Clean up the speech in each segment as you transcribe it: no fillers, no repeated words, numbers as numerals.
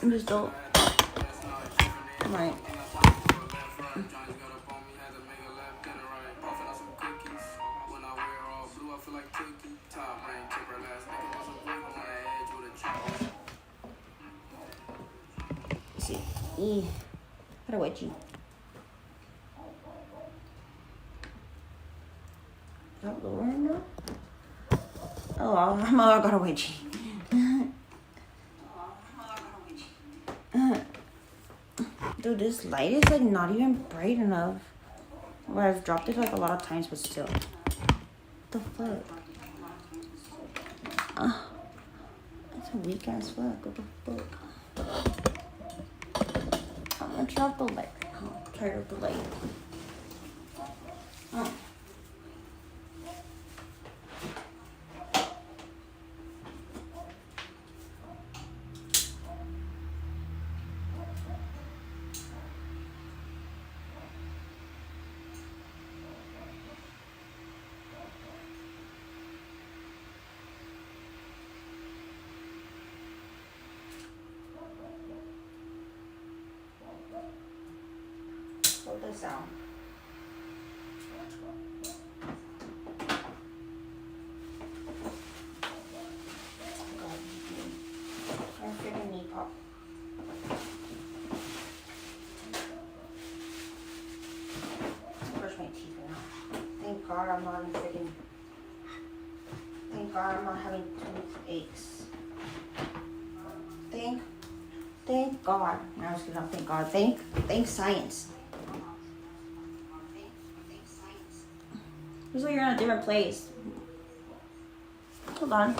I'm just don't. Right. Let's see. How do I cheat? Is that lowering now? Oh, I got a wedgie. Dude, this light is like not even bright enough. Well, I've dropped it like a lot of times, but still. What the fuck? That's a weak ass fuck. What the fuck? I'm gonna turn off the light. I'm tired of the light. Slow this down. God, my freaking knee pop. Brush my teeth now. Thank God I'm not freaking. Thank God I'm not having toothaches. Thank God. No, I was gonna thank God. Thank science. Looks like you're in a different place. Hold on.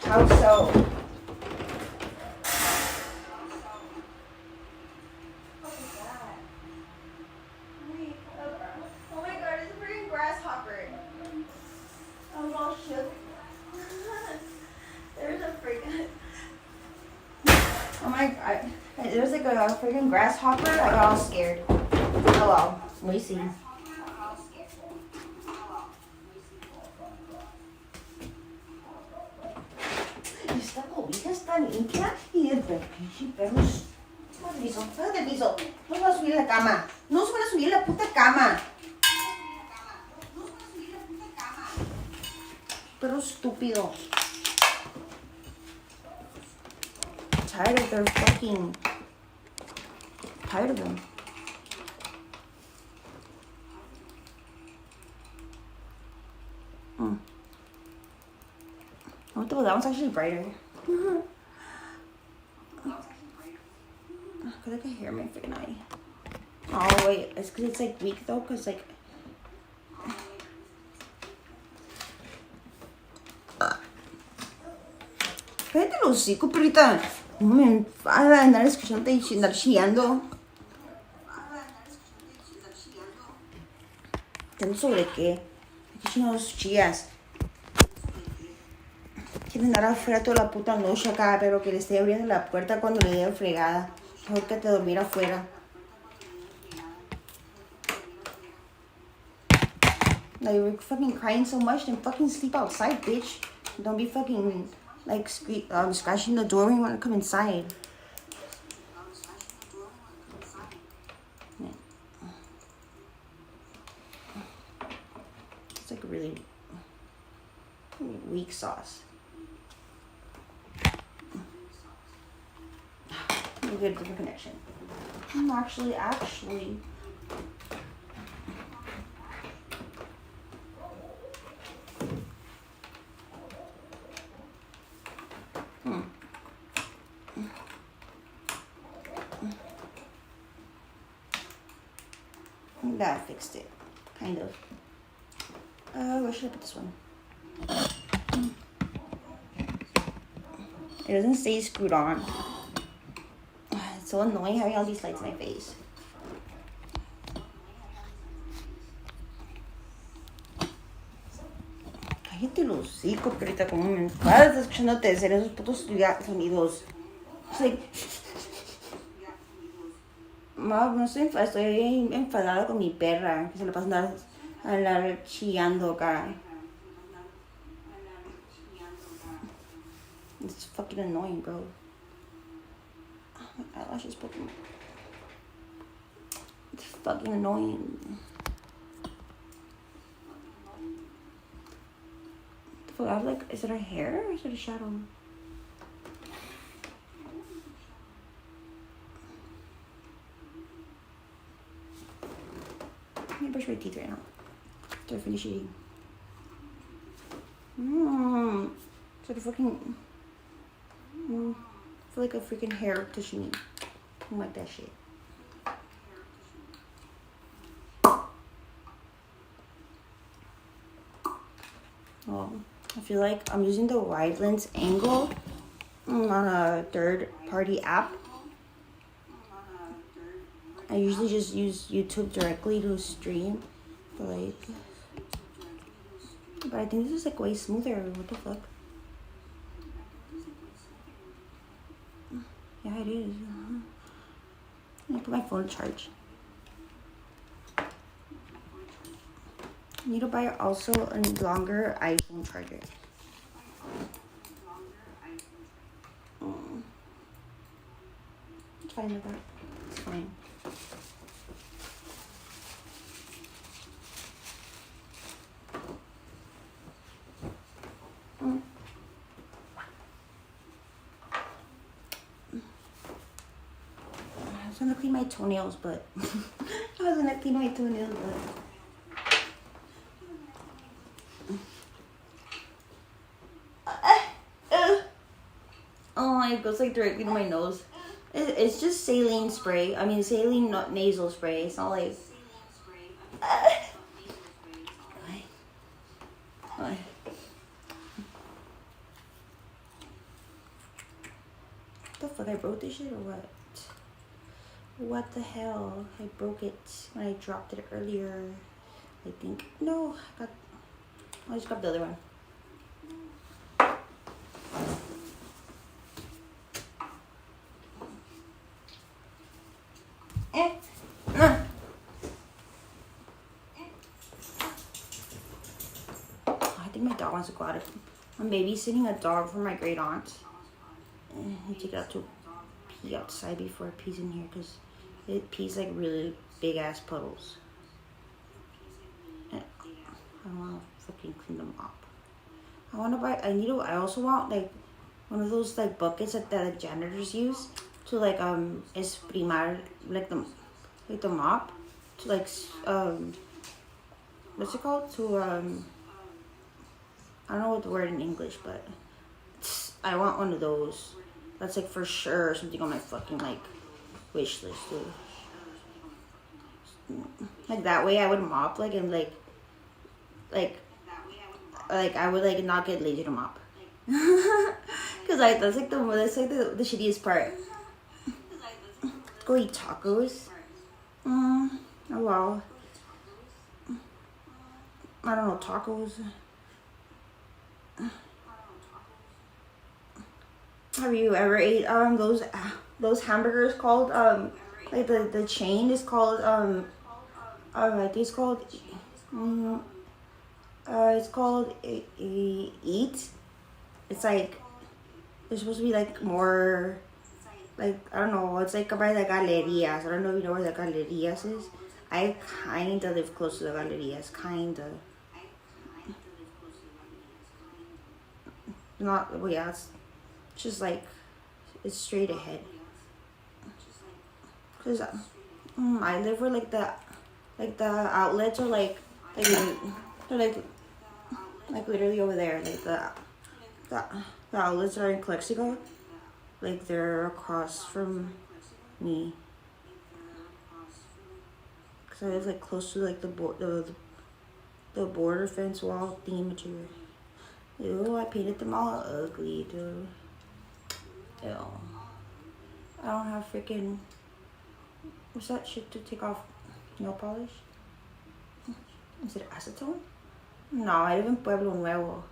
How so? Oh my God, it's a freaking grasshopper. I was all shook. There's a freaking. Oh my God. There's like a freaking grasshopper. I got all scared. Oh well. We see. Esta cobija está limpia y el pinche perro es. Fuera del piso. No se va a subir a la cama. No se van a subir a la puta cama. Perro estúpido. Tired of their fucking. Tired of them. Oh, that one's actually brighter. Cause I can hear my freaking eye. Oh wait, it's cause it's like weak though, cause like. Cállate el hocico, perrita. No me vas a andar escuchándote y andar chillando. ¿Chillando sobre qué? ¿Qué chingados chillas? Quieren andar afuera toda la puta noche acá, pero que le esté abriendo la puerta cuando le dé fregada. Mejor que te dormir afuera. Like, you're fucking crying so much, then fucking sleep outside, bitch. Don't be fucking, like, scratching the door when you want to come inside. Yeah. It's like really weak sauce. We get a different connection. Actually. That fixed it, kind of. Where should I put this one? It doesn't stay screwed on. It's so annoying having all these lights in my face. Cállate el hocico, perrita, como me enfadas escuchándote hacer esos putos sonidos. It's like... no estoy enfadada con mi perra, que se le pasa andar chillando acá. It's fucking annoying, bro. My eyelashes poking. It's fucking annoying. The fuck, I have like, is it her hair or is it a shadow? Let me brush my teeth right now. After I finish eating. It's like a fucking. I feel like a freaking hair touching me. I don't like that shit. I feel like I'm using the wide lens angle on a third party app. I usually just use YouTube directly to stream, but I think this is like way smoother. What the fuck? Yeah, it is. I'm gonna put my phone to charge. I need to buy also a longer iPhone charger. It's fine with that. It's fine. I was gonna clean my toenails, but oh, it goes like directly to my nose. It's just saline spray. I mean, saline nasal spray. It's not like. The fuck, I broke this shit or what? What the hell? I broke it when I dropped it earlier. I think. No, I just grabbed the other one. I think my dog wants to go out. I'm babysitting a dog for my great aunt. I take it out to pee outside before it pees in here because it pees like really big ass puddles. And I want to fucking clean them up. I also want like one of those like buckets that the janitors use to like esprimar like the mop to like what's it called, to I don't know what the word in English, but I want one of those. That's like for sure something on my fucking like wish list too. Like that way I would mop like and like I would like not get lazy to mop. Cause that's like the shittiest part. Let's go eat tacos. Oh wow. I don't know, tacos. Have you ever ate those hamburgers called like the chain is called I think it's called Eat. It's like they're supposed to be like more like, I don't know, it's like by the Galerías. I don't know if you know where the Galerías is. I kinda live close to the Galerías, kinda. Not, well, yeah, it's just like, it's straight ahead. Cause I live where like the outlets are like they're like literally over there. Like the outlets are in Calexico. Like they're across from me. Cause I live like close to like the border fence wall theme to. Ew, I painted them all ugly, dude. Ew. I don't have freaking, what's that shit to take off nail polish? Is it acetone? No, I live in Pueblo Nuevo.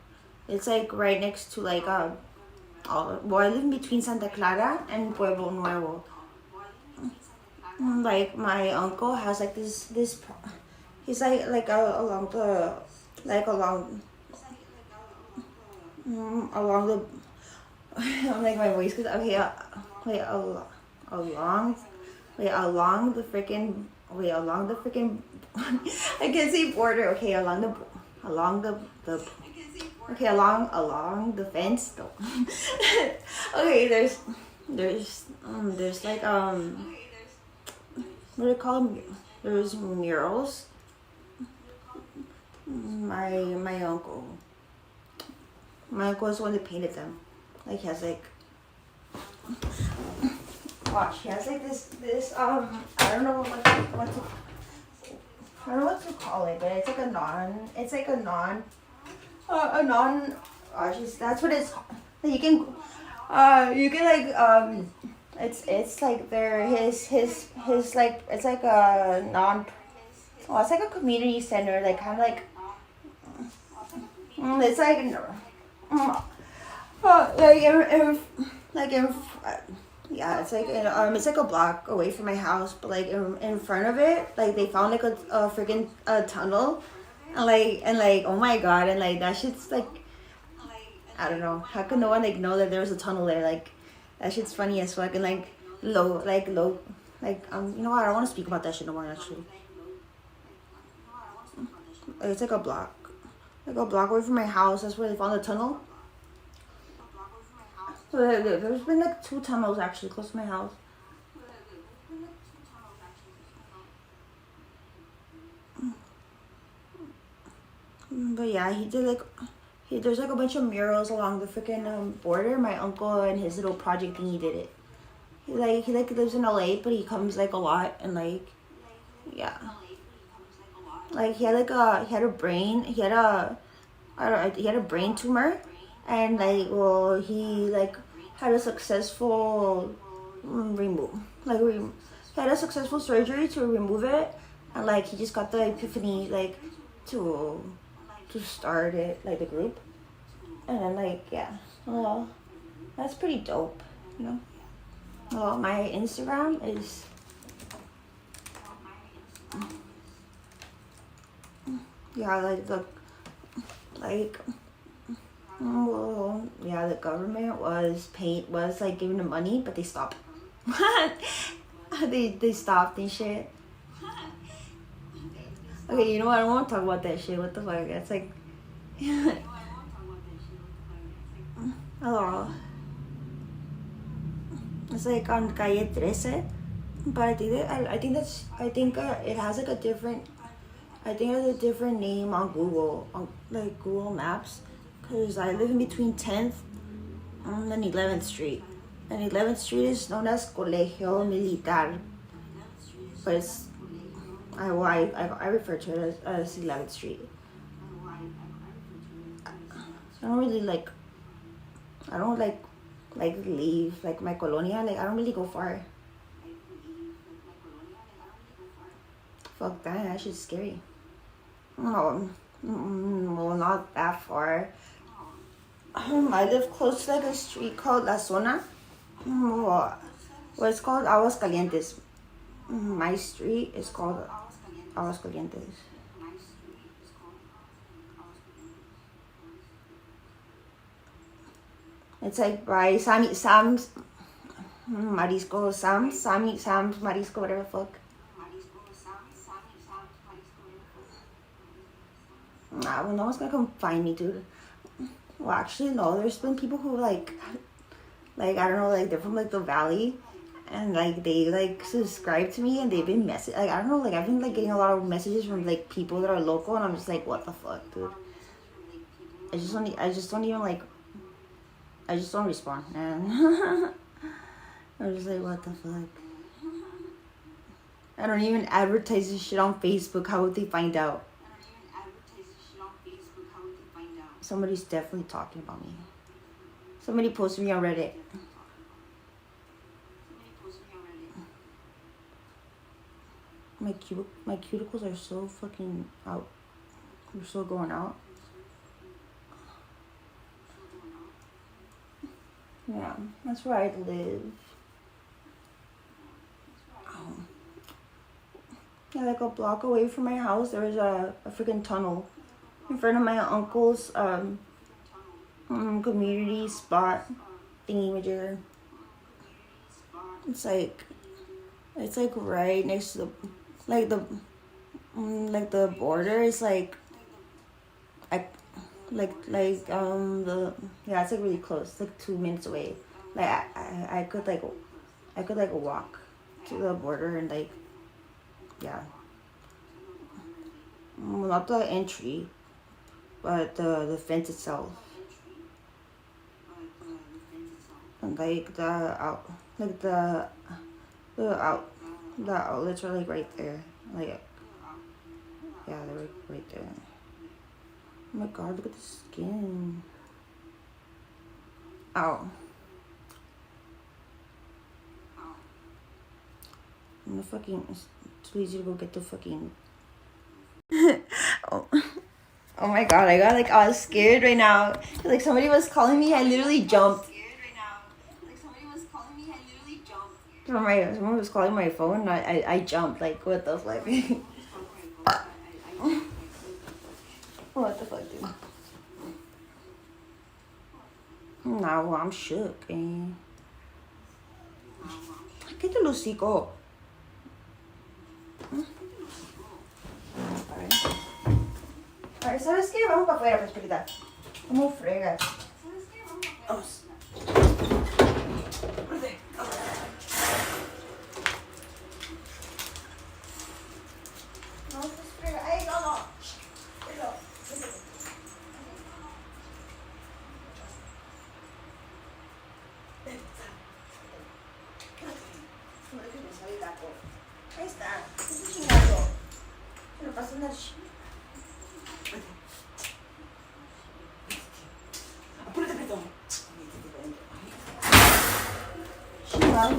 It's like right next to like well, I live in between Santa Clara and Pueblo Nuevo. Like my uncle has like he's like along the like along the I'm like my voice goes okay wait along wait along the freaking wait along the freaking I can say border okay along the okay along the fence though okay there's like what do you call them? There's murals. My uncle is the one that painted them. Like he has like watch. He has like this I don't know what to I don't know what to call it, but it's like a non that's what it's you can like it's like they're his like it's like a it's like a community center like kind of like it's like like in yeah it's like a block away from my house but like in front of it like they found like a freaking tunnel and like oh my god and like that shit's like I don't know how could no one like know that there was a tunnel there like that shit's funny as fuck and like low you know what I don't want to speak about that shit no more actually. It's like a block away from my house. That's where they found the tunnel. So there's been like 2 tunnels actually close to my house. But yeah, he did like there's like a bunch of murals along the freaking border. My uncle and his little project thing he did it. He lives in LA, but he comes like a lot and like yeah. Like he had a brain tumor, and like well he like had a successful he had a successful surgery to remove it, and like he just got the epiphany like to start it like the group, and then like yeah, well that's pretty dope, you know. Well, my Instagram is yeah well yeah the government was like giving them money but they stopped they stopped and shit. Okay, you know what, I don't want to talk about that shit. What the fuck, it's like hello, it's like on calle 13, but I think it has like a different name on Google, on like Google Maps, because I live in between 10th and 11th Street. And 11th Street is known as Colegio Militar, but it's I refer to it as 11th Street. I don't really like leave like my colonia, like I don't really go far. Fuck that shit's scary. Well, not that far. I live close to like a street called La Zona. Well, it's called Aguas Calientes. My street is called Aguas Calientes. It's like by Sam's Marisco, Sam's Marisco, whatever the fuck. Nah, well, no one's gonna come find me, dude. Well, actually, no. There's been people who like I don't know, like they're from like the valley, and like they like subscribe to me, and they've been like I don't know, like I've been like getting a lot of messages from like people that are local, and I'm just like, what the fuck, dude. I just don't respond, man. I'm just like, what the fuck. I don't even advertise this shit on Facebook. How would they find out? Somebody's definitely talking about me. Somebody posted me on Reddit. My cuticles are so fucking out. They're so going out. Yeah, that's where I live. Yeah, like a block away from my house, there was a freaking tunnel in front of my uncle's community spot thingy-majigger. It's like right next to the like the border is like I the yeah, it's like really close. It's like 2 minutes away. Like I could walk to the border and like yeah. Well, not the entry, but the fence itself. And like the outlets are like right there. Like yeah, they're like right there. Oh my god, look at the skin. Ow. I'm gonna fucking, it's too easy to go get the fucking oh. Oh my god, I got like all scared right now. Like somebody was calling me, I literally jumped. Someone was calling my phone, I jumped. Like, what the fuck? What the fuck, dude? Nah, well, I'm shook, eh? Get the hocico. Alright, ¿sabes qué? Vamos para afuera, pues, perita. ¿Cómo fregas? Vamos. Ahí está. Es un chingazo. Se lo pasó en el apúrate, Preto. Chingado.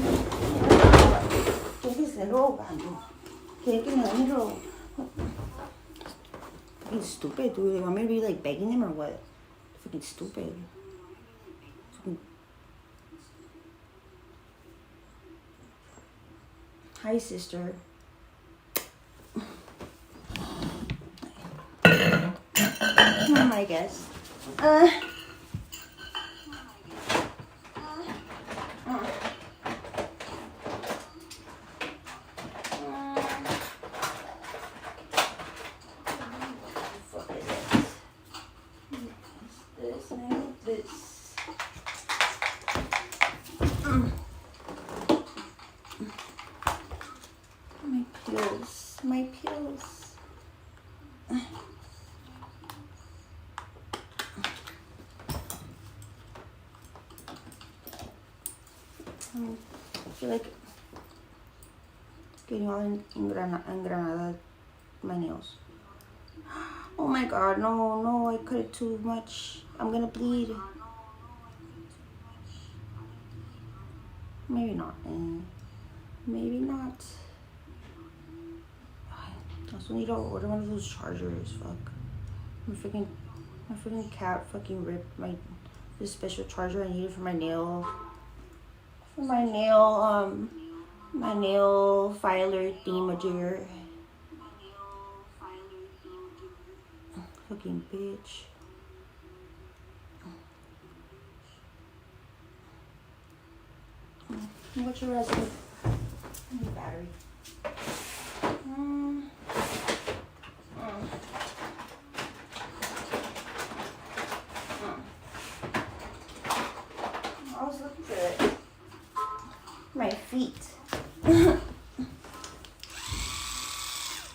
Tiene que ser rogando. Tiene que me rogue. Fucking stupid, dude. They want me to be like begging them or what? Fucking stupid. Fucking... Hi, sister. I guess. My pills. I feel like getting all engranada my nails. Oh my god, no, I cut it too much. I'm gonna bleed. Maybe not. Maybe not. I also need to order one of those chargers. Fuck. My freaking cat fucking ripped this special charger I needed for my nail. My nail filer thingamajigger. Fucking bitch. What's your recipe? I need a battery. I was looking for it. My feet.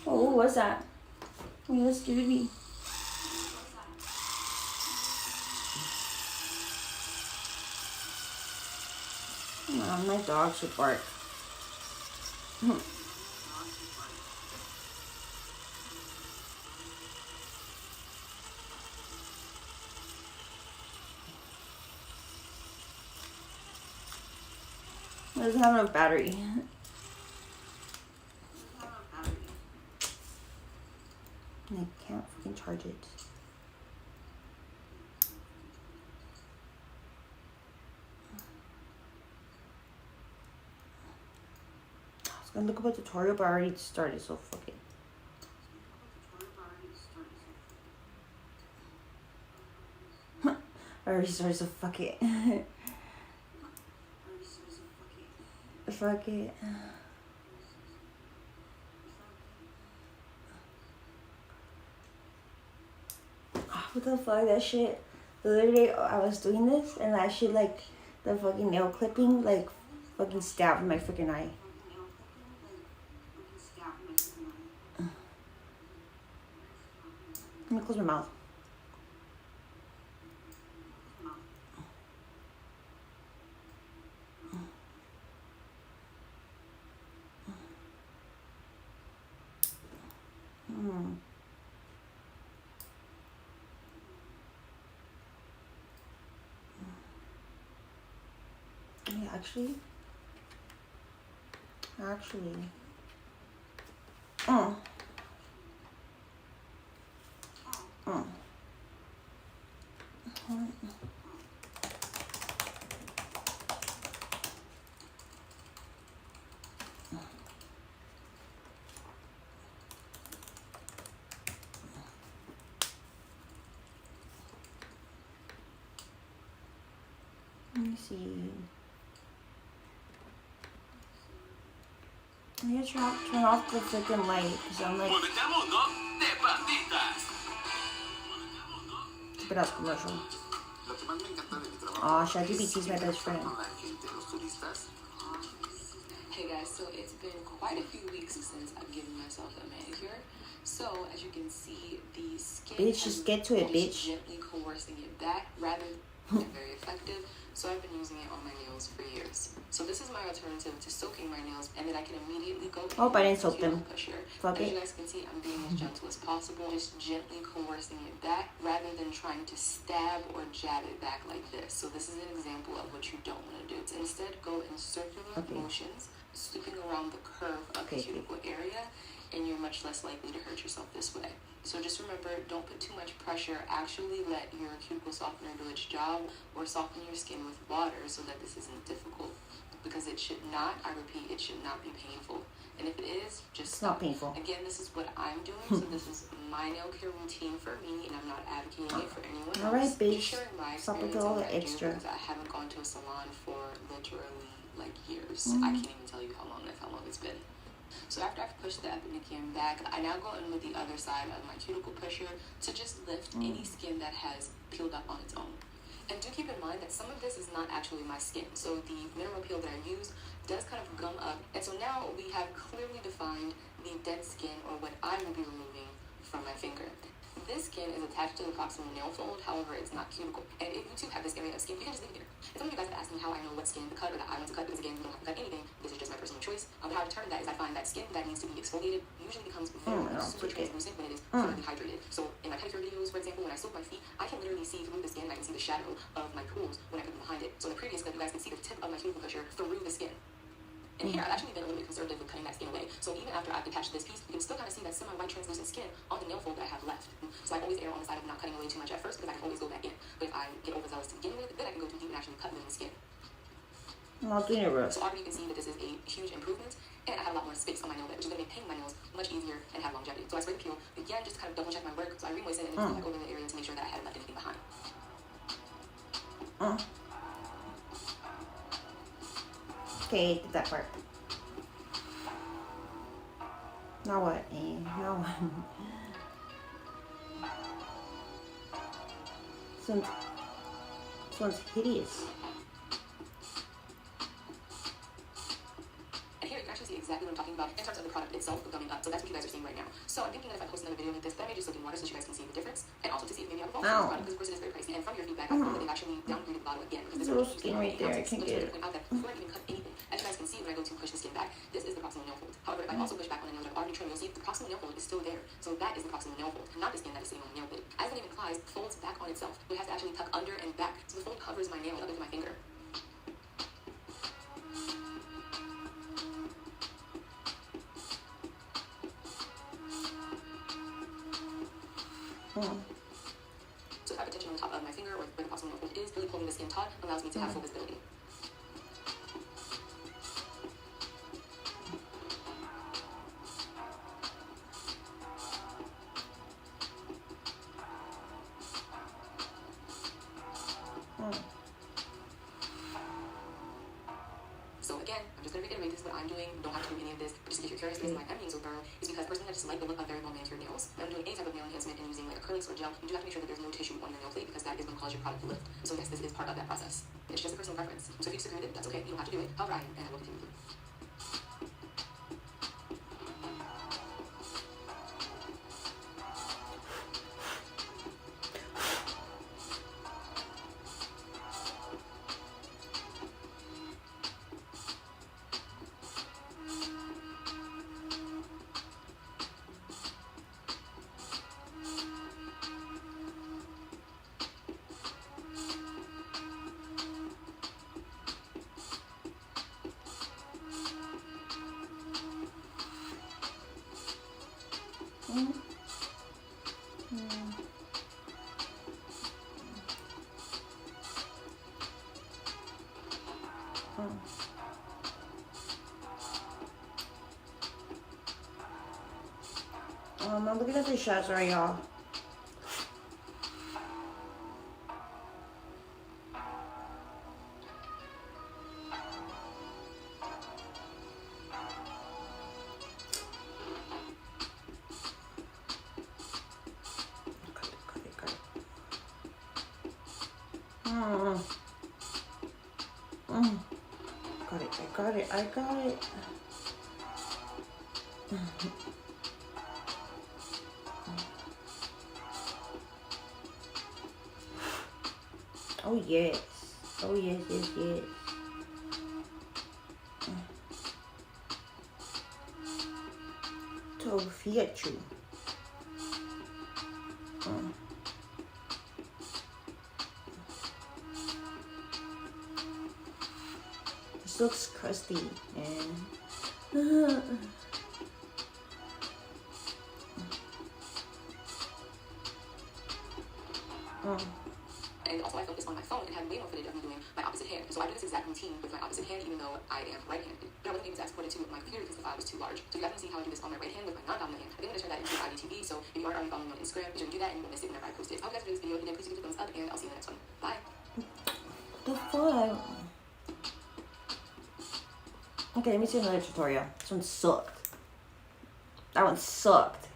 Oh, what's that? You just scared me. My dog should bark. It doesn't have enough battery. And I can't freaking charge it. I was gonna look up a tutorial, but I already started, so fuck it. Or he starts to fuck it. Fuck it. What the fuck, that shit. The other day I was doing this and that shit, like, the fucking nail clipping, like, fucking stabbed my freaking eye. Let me close my mouth. Yeah, actually. Let me see. I need to turn off the freaking light because I'm like. Stupid ass commercial. Aw, ChatGPT's my best friend. Hey guys, so it's been quite a few weeks since I've given myself a manicure. So as you can see, the skin bitch, just get to it, bitch. Gently coercing it back rather than very effective. So I've been using it on my nails for years. So this is my alternative to soaking my nails, and then I can immediately go. Oh, I didn't soak them. Fuck as it. you guys can see, I'm being as gentle as possible, just gently coercing it back rather than trying to stab or jab it back like this. So this is an example of what you don't want to do. To instead go in circular motions, sweeping around the curve of the cuticle area, and you're much less likely to hurt yourself this way. So just remember, don't put too much pressure. Actually let your cuticle softener do its job, or soften your skin with water so that this isn't difficult. Because it should not, I repeat, it should not be painful. And if it is, just stop. Not painful. Again, this is what I'm doing, so this is my nail care routine for me, and I'm not advocating it for anyone else. Alright, bitch. Just sharing my Stop with experience all and the what I do, extra. because I haven't gone to a salon for literally like years. I can't even tell you how long it's been. So after I've pushed the Pedicure back, I now go in with the other side of my cuticle pusher to just lift any skin that has peeled up on its own. And do keep in mind that some of this is not actually my skin. So the mineral peel that I use does kind of gum up. And so now we have clearly defined the dead skin, or what I will be removing from my finger. This skin is attached to the proximal nail fold, however, it's not cuticle. And if you too have this area of skin, you can just leave it there. And some of you guys have asked me how I know what skin to cut or that I want to cut, because again, you don't have to cut anything. This is just my personal choice. How I determine that is I find that skin that needs to be exfoliated usually becomes very super translucent when it is fully dehydrated. So in my pedicure videos, for example, when I soak my feet, I can literally see through the skin, and I can see the shadow of my tools when I put them behind it. So in the previous clip, you guys can see the tip of my cuticle pusher through the skin. And here, I've actually been a little bit conservative with cutting that skin away. So even after I've detached this piece, you can still kind of see that semi-white translucent skin on the nail fold that I have left. So I always err on the side of not cutting away too much at first, because I can always go back in. But if I get overzealous to begin with, then I can go too deep and actually cut in the skin. Not doing it right. So already you can see that this is a huge improvement, and I have a lot more space on my nail bed, which is going to make painting my nails much easier and have longevity. So I spray the peel again just to kind of double check my work. So I remoist it and then go back over the area to make sure that I haven't left anything behind. Okay, did that part. Now what? Now what? This one's hideous. And here you can actually see exactly what I'm talking about in terms of the product itself gumming up. So that's what you guys are seeing right now. So I'm thinking that if I post another video like this, that I may just soak in water so that you guys can see the difference, and also to see if maybe I've evolved this product, because of course it is very pricey. And from your feedback, I know that they've actually downgraded the bottle again. Because there's a little skin right there. I can't get it. Before I even cut anything, as you guys can see when I go to push the skin back, this is the proximal nail fold. However, if I also push back on the nails that I've already trimmed, you'll see the proximal nail fold is still there. So that is the proximal nail fold, not the skin that is sitting on the nail bed. As the name implies, folds back on itself. It has to actually tuck under and back. So the fold covers my nail other than my finger. So if I have attention on the top of my finger, or where the proximal nail fold is, really pulling the skin taut allows me to have full visibility. curious, the reason why I'm being so thorough is because personally I just like the look of very well manicured nails. When I'm doing any type of nail enhancement and using like acrylics or gel, you do have to make sure that there's no tissue on your nail plate because that is going to cause your product to lift. So yes, this is part of that process. It's just a personal preference. So if you disagree with it, that's okay. You don't have to do it. However, I am, and I will continue to. I'm looking at the shots right, y'all. I got it. Oh yes. Oh yes, yes, yes. Tofiachu. This looks crusty and And also I filmed this on my phone and had way more footage of me doing my opposite hand. So I do this exact routine with my opposite hand even though I am right-handed. But I wasn't able to export it to my computer because the file was too large. So you guys can see how I do this on my right hand with my non-dominant hand. I think I'm going to turn that into IGTV, so if you aren't already following me on Instagram, be sure to do that and you won't miss it whenever I post it. I hope you guys enjoyed this video. If you did, please give it a thumbs up and I'll see you in the next one. Bye! the fuck? Okay, let me see another tutorial. This one sucked. That one sucked.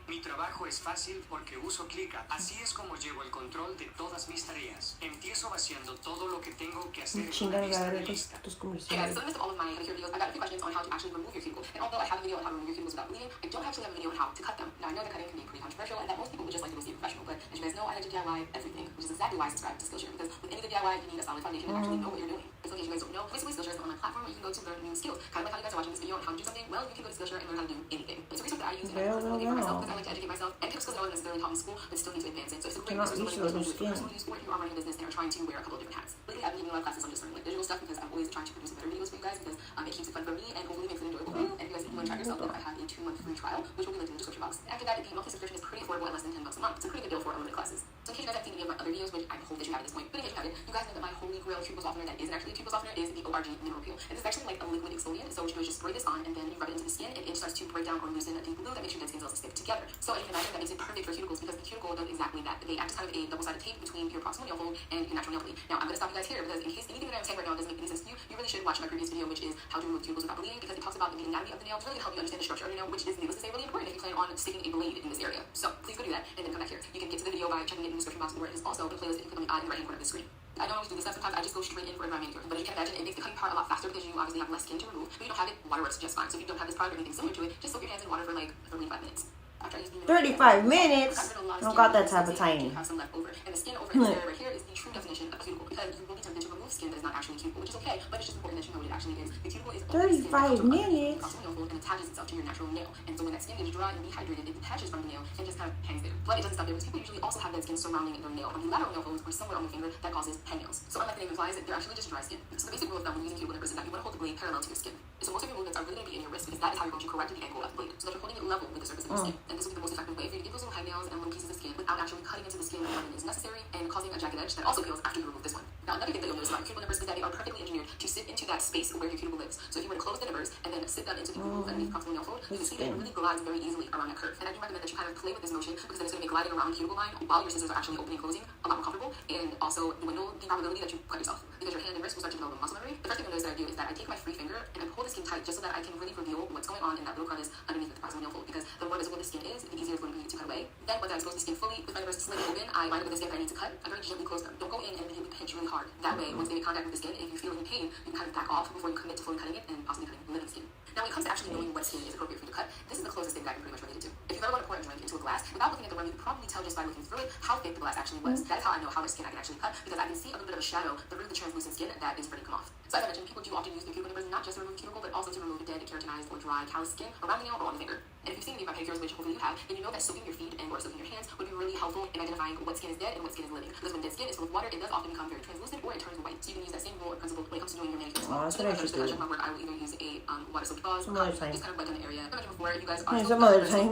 Mi trabajo es fácil porque uso Clica. Así es como llevo el control de todas mis tareas. Empiezo vaciando todo lo que tengo que hacer en una lista de lista. Hey guys, so in the midst of all of my pedicure videos, I got a few questions on how to actually remove your cuticle. And although I have a video on how to remove your cuticles without bleeding, I don't actually have a video on how to cut them. Now I know that cutting can be pretty controversial and that most people would just like to go see a professional, but as you guys know, I like to DIY everything, which is exactly why I subscribe to Skillshare, because with any good DIY, you need a solid foundation and actually know what you're doing. So in case you guys don't know, basically Skillshare is an online platform where you can go to learn new skills. Kind of like how you guys are watching this video on how to do something, well, you can go to Skillshare and learn how to do anything. It's a resource that I use and I personally for myself because I like to educate myself and pick skills that I wasn't necessarily taught in school, but still need to advance in. So it's a great resource to learn how to do personal use or if you are running a business and are trying to wear a couple of different hats. Lately, I've been taking a lot of classes on just learning like digital stuff because I'm always trying to produce better videos for you guys because it keeps it fun for me and hopefully makes it enjoyable for you. And if you guys want to try yourself, then I have a 2-month free trial, which will be linked in the description box. After that, the monthly subscription is pretty affordable at less than $10 a month. It's a pretty good deal for unlimited classes. So in case you guys haven't seen any of my other videos, which I hope that you have at this point, but in case you haven't, you guys know that my holy grail cuticle softener that isn't actually a cuticle softener is the ORG mineral peel. And this is actually like a liquid exfoliant. So what you do is just spray this on and then you rub it into the skin and it starts to break down or loosen the glue that makes your dead skin cells stick together. So you can imagine that makes it perfect for cuticles because the cuticle does exactly that. They act as kind of a double-sided tape between your proximal nail fold and your natural nail plate. Now I'm going to stop you guys here because in case anything that I'm saying right now doesn't make any sense to you, you really should watch my previous video, which is how to remove cuticles without bleeding, because it talks about the anatomy of the nail. It's really going to help you understand the structure of your nail, which is needless to say really important if you plan on sticking a blade in this area. So please go do that and then come back here. You can get to the video by checking it in the description box, where it is also a playlist if you click on the eye in the right hand corner of the screen. I don't always do this stuff. Sometimes I just go straight in for a dry manicure. But as you can imagine, it makes the cutting part a lot faster because you obviously have less skin to remove. But you don't have it, water works just fine. So if you don't have this product or anything similar to it, just soak your hands in water for like 35 minutes. After I use 35 minutes? I don't got that type of time. You have some left over. And the skin over in this area right here is the true definition of a cuticle, because you will be tempted to remove skin that is not actually cuticle, which is okay, but it's just important that you know what it actually is. The cuticle is 35 minutes? and attaches itself to your natural nail. And so when that skin gets dry and dehydrated, it detaches from the nail and just kind of hangs there. But it doesn't stop there because people usually also have that skin surrounding their nail on the lateral nail folds or somewhere on the finger that causes hangnails. So unlike the name implies, they're actually just dry skin. So the basic rule of thumb when using cuticle nippers is that you want to hold the blade parallel to your skin. So most of your movements are really going to be in your wrist because that is how you're going to correct the angle of the blade. So that you're holding it level with the surface of your skin. And this will be the most effective way for you to get those little hangnails and little pieces of skin without actually cutting into the skin more than is necessary and causing a jagged edge that also peels after you remove this one. Now, another thing that you'll notice about cuticle nippers is that they are perfectly engineered to sit into that space where your cuticle lives. So if you were to close the nippers and then sit them into the groove underneath the proximal nail fold, you can see that it really glides very easily around that curve. And I do recommend that you kind of play with this motion because then it's going to make gliding around the cuticle line while your scissors are actually opening and closing a lot more comfortable, and also dwindle the probability that you cut yourself because your hand and wrist will start to develop a muscle memory. The first thing you'll notice that I do is that I take my free finger and I pull the skin tight just so that I can really reveal what's going on in that little crevice underneath the proximal nail fold, because the more visible the skin is, the easier it's going to be to cut away. Then once I expose the skin fully with my fingers slightly open, I line up with the skin that I need to cut. I very gently close them. Don't go in and immediately pinch really hard. That way, once they make contact with the skin, if you feel any pain, you can kind of back off before you commit to fully cutting it and possibly cutting living skin. Now, when it comes to actually knowing what skin is appropriate for you to cut, this is the closest thing that I can pretty much relate it to. If you've ever want to pour a drink into a glass, without looking at the rim, you can probably tell just by looking through it how thick the glass actually was. That is how I know how much skin I can actually cut, because I can see a little bit of a shadow through the translucent skin that is ready to come off. So as I mentioned, people do often use the cuticle nippers not just to remove cuticle, but also to remove dead, keratinized, or dry callus skin around the nail or on the finger. And if you've seen any of my pedicures, which hopefully you have, then you know that soaking your feet and or soaking your hands would be really helpful in identifying what skin is dead and what skin is living. Because when dead skin is full of water, it does often become very translucent or it turns white. So you can use that same rule or principle when it comes to doing your manicure as well. That's what I should do. My work, I will either use a water soaked gauze, just kind of wet on the area. I mentioned before, if you guys are some other time.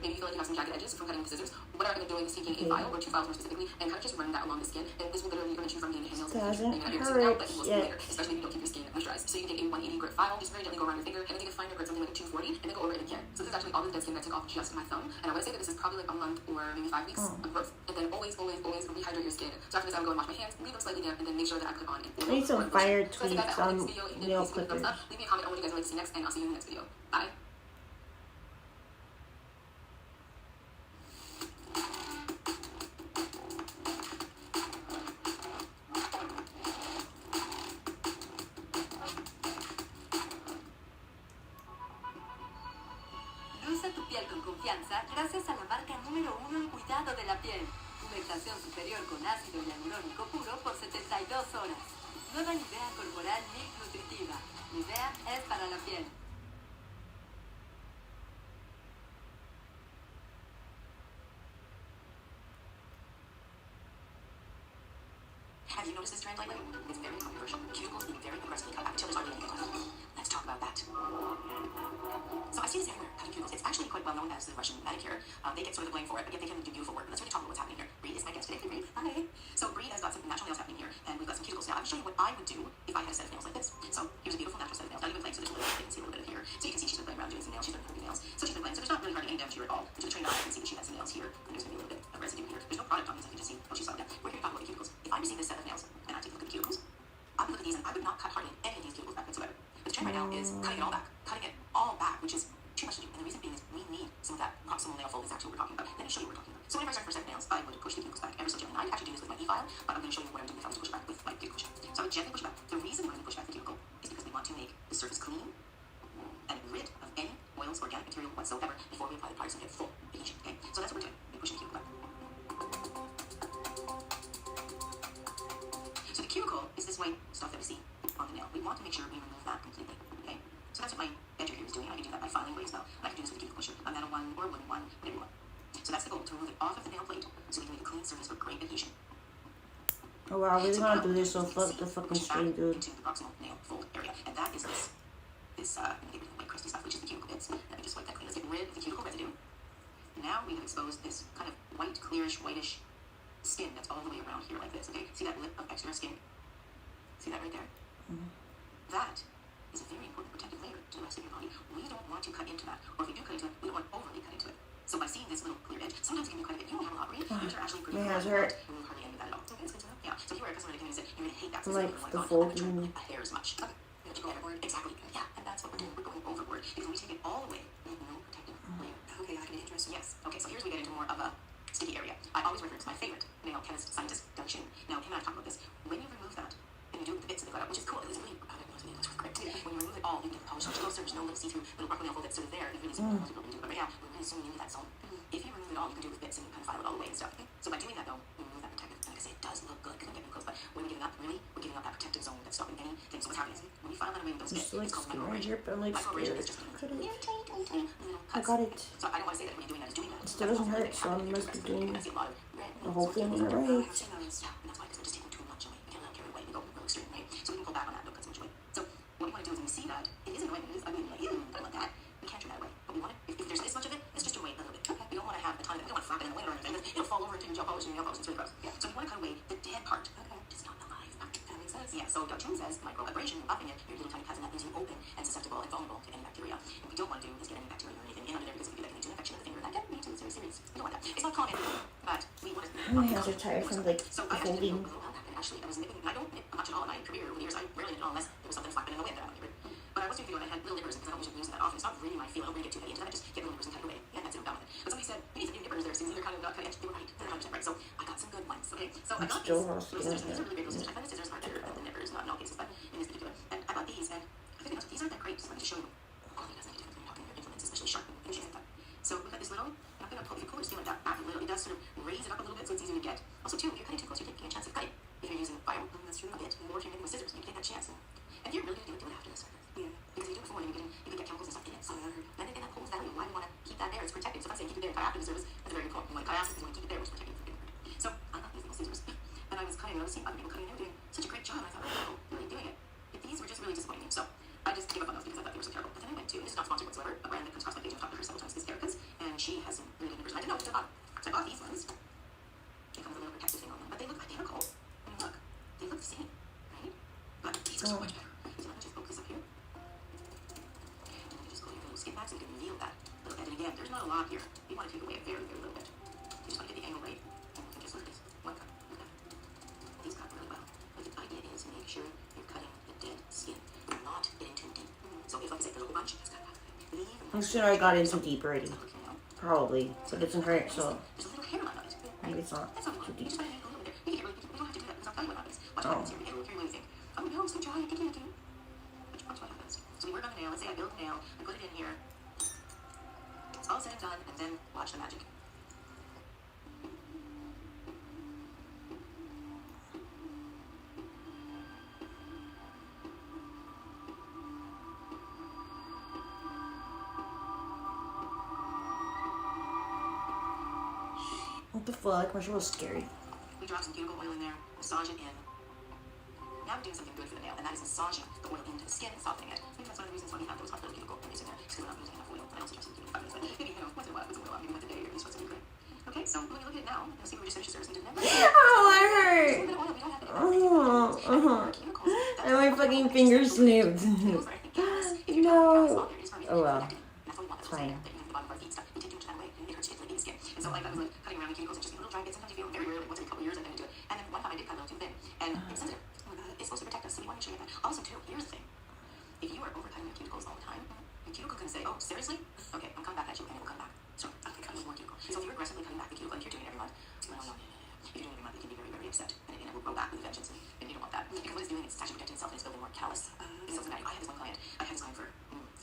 maybe you feel like you have some jagged edges from cutting with scissors. What I'm going to do is taking a file or two files more specifically and kind of just run that along the skin, and this will literally prevent you from getting handnails Doesn't hurt yet. especially if you don't keep your skin moisturized. So you can take a 180 grit file, just very gently go around your finger, and then take a finer grit, something like a 240, and then go over it again. So this is actually all the dead skin that I took off just my thumb, and I want to say that this is probably like a month or maybe 5 weeks of growth. And then always rehydrate your skin. So after this, I would go and wash my hands, leave them slightly damp, and then make sure that I put on an oil. I need some fire So tweaks on nail clippers. leave me a comment on what you guys would like to see next, and I'll see you in the next video. Bye. Luce tu piel con confianza gracias a la marca número 1 en cuidado de la piel. Humectación superior con ácido hialurónico puro por 72 horas. Nueva Nivea corporal Milk Nutritiva. Nivea es para la piel. Have you noticed this trend lately? It's very controversial. Cuticles being very aggressively cut back until there's hardly anything left. Let's talk about that. So I see this everywhere, cutting cuticles. It's actually quite well known as the Russian manicure. They get sort of the blame for it, but yet they can do beautiful work. Let's really talk about what's happening here. Bree is my guest today. Hey, Bree. Hi. So Bree has got some natural nails happening here, and we've got some cuticles. Now, I'm going to show you what I would do if I had a set of nails like this. So here's a beautiful natural set of nails. Now, you've been playing, so there's a little bit, you can see a little bit of here. So you can see she's been playing around doing some nails. She's been putting nails. So she's been playing. So there's not really hardly any damage here at all. To the trained eye, I can see that she has some nails here, and there's going to be a little bit of residue here. There's no product on these. I can just see, oh, she's starting to. We're here to talk about the cuticles. If I receive this set of nails, and I take a look at the cuticles, I would look at these and I would not cut hardly any of these cuticles back whatsoever. But the trend right now is cutting it all back, which is too much to do. And the reason being is we need some of that proximal nail fold is actually what we're talking about. Let me show you what we're talking about. So whenever I start for a set of nails, I would push the cuticles back ever so gently. I actually do this with my e-file, but I'm going to show you what I'm doing if I was to push back with my cuticle pusher. So I would gently push back. The reason we're going to push back the cuticle is because we want to make the surface clean and rid of any oils, organic material whatsoever before we apply the products and get full adhesion. Okay? So that's what we're doing. We're pushing the cuticle back. So the cuticle is this white stuff that we see on the nail. We want to make sure we remove that completely. Okay? So that's what my Pedicure here is doing. I can do that by filing ways though. I can do this with a cuticle pusher, a metal one or a wooden one, whatever you want. So that's the goal, to remove it off of the nail plate so we can make a clean surface with great adhesion. Oh wow, we want to do this so fuck the fucking straight, dude. Into the proximal nail fold area, and that is this I'm gonna get rid of the white crusty stuff, which is the cuticle bits. Let me just wipe that clean. Let's get rid of the cuticle residue. Now we have exposed this kind of white, clearish, whitish skin that's all the way around here like this. Okay, see that lip of extra skin? See that right there? That is a very important protective layer to the rest of your body. We don't want to cut into that, or if we do cut into it, we don't want to overly cut into it. So by seeing this little clear edge, sometimes it can be quite a bit. You don't have a lot, Bree. Yours are actually pretty My hands clear. hurt. Remove hardly any of that at all. Okay, it's good to know. Yeah. So if you were a customer that came in and said you're going to hate that, Like the I fold. would try a hair as much. Okay. You go overboard. Exactly. Yeah. And that's what we're doing. We're going overboard because when we take it all away, we have no protective layer. Okay, that can be interesting. Yes. Okay. So here's we get into more of a sticky area. I always refer to my favorite nail chemist scientist, Doug Shin. Now him and I talked about this. When you remove that, and you do the bits that they cut out, which is cool. It's really great. When you remove it all, you get the polish much closer. There's no little see-through little proximal nail fold that's sort of there. You really zoom in, but right now, we're really zooming into that zone. If you remove it all, you can do it with bits and kind of file it all away and stuff. So by doing that though, we remove that protective. And like I say, it does look good. Couldn't get me close, but when we're giving up, really, we're giving up that protective zone that's stopping anything. So what's happening is when you file that away with those bits, like it's called right microabrasion. here, but I'm like Microabrasion scared. is just Cut it. tiny little I cuts. got it. So I don't want to say that when you're doing that, it's doing that. It still doesn't hurt, so I must be doing I see a lot of red the whole thing right. Yeah, and that's why, because we're just taking too much away. We get a little carried away. We go real extreme, right? So we can pull back on that. Don't cut so much away. So what we want to do is when we see that, it is annoying. It is ugly. Like, ew, I don't like that. We can't turn that away. But we want it, if there's this much of it, let's just turn away a little bit. Okay. We don't want to have a ton of it. We don't want to flap it in the wind or anything. It'll fall over into your gel polish and your nail polish. It's really gross. Yeah. So we want to cut away the dead part. Okay. tired from like So the I actually didn't folding. know a little about that. And actually, I was nipping. I don't nip much at all in my career over the years. I rarely nip at all unless there was something flapping in the wind that I would nip. But I was doing a video and I had little nippers because I don't usually use that often. It's not really my feel. I don't really get too heavy into that. I just get little nippers and cut it away. Yeah, that's it. I'm done with it. But somebody said, we need some new nippers there, Susie. They're kind of not cutting edge. They were right. They're 100% right. So I got some good ones. Okay. So I got these little scissors. These are really great little scissors. I find the scissors are better than the nippers. Not in all cases, but in this particular. And I got these, and I think these aren't that great. So let me just show you. Quality doesn't make a difference when you're talking your implements, especially sharp finishing like that. So we've got this little. I'm gonna pull. If you pull the steel like that back a little, it does sort of raise it up a little bit, so it's easier to get. Also, too, if you're cutting too close, you're taking a chance of cutting. If you're using fire, that's true. A bit more if you're making with scissors, you can take that chance. And if you're really gonna do it after this. Yeah. Because if you do it before, you could get chemicals and stuff in it. So then again, that holds value. Why do you want to keep that there? It's protected. So if I'm saying keep it there and cut after the service, that's very important. You want to cut after because you want to keep it there, which is protecting from getting hurt. So I got these little scissors, and I was cutting, and I was seeing other people cutting, and they were doing such a great job. And I thought, oh, they're really doing it. But these were just really disappointing. So I just gave up on those because I thought they were so terrible. But then I went to, and this is not sponsored whatsoever, a brand that comes across my page. I've talked to her several times, is Erica's, and she has some really good nippers. I didn't know what to buy. So I bought these ones. They come with a little protective thing on them, but they look identical. I mean, look, they look the same, right? But these are so much better. So let me just focus up here. And then you just go your little skin back so you can reveal that little edge. And again, there's not a lot here. You want to take away a very, very little bit. You just want to get the angle right. And just look at this. One cut. Look at that. These cut really well. But the idea is make sure you're cutting the dead skin. Not getting too deep. So if, like I said, there's a whole bunch, just cut that. I'm sure I got in too deep already. Probably. But it doesn't hurt, so there's a little hairline on it. maybe it's not That's not too fun. You deep. just want to make a little bit there. You don't have to do that because I'll tell you what happens. Watch what happens here. You really think, oh no, it's so dry, I can't do it. Watch what happens. So we work on the nail. Let's say I build a nail, I put it in here. It's all said and done, and then watch the magic. What the fuck? My show was scary. We drop some cuticle oil in there, massage it in. Now we're doing something good for the nail, and that is massaging the oil into the skin and softening it. Maybe that's one of the reasons why we have those hot little cuticle areas in there, because we're not using enough oil. And I also drop some cuticle buttons, but maybe, you know, once in a while, put some oil on, maybe once a day, or at least once a week. Okay, so when you look at it now, you'll see we just finished the service and did never. Oh, I hurt. Just a little bit of oil, we don't have to And my fucking finger slipped. No. Oh well. It's fine. And so like I was like cutting around the cuticles and just a little dry bit. Sometimes you feel very rarely, once every couple of years I'm going to do it. And then one time I did cut a little too thin. And it's sensitive. It's supposed to protect us, so we want to make sure you get that. Also too, here's the thing. If you are overcutting your cuticles all the time, your cuticle can say, oh, seriously? Okay, I'm coming back at you, and it will come back. So I'm going to cut more cuticle. So if you're aggressively cutting back the cuticle, like you're doing it every month, no. If you're doing it every month, it can be very, very upset. And it will grow back with a vengeance. And you don't want that. Because what it's doing is it's actually protecting itself and it's building more callus. So it's I had this one client. I had this client for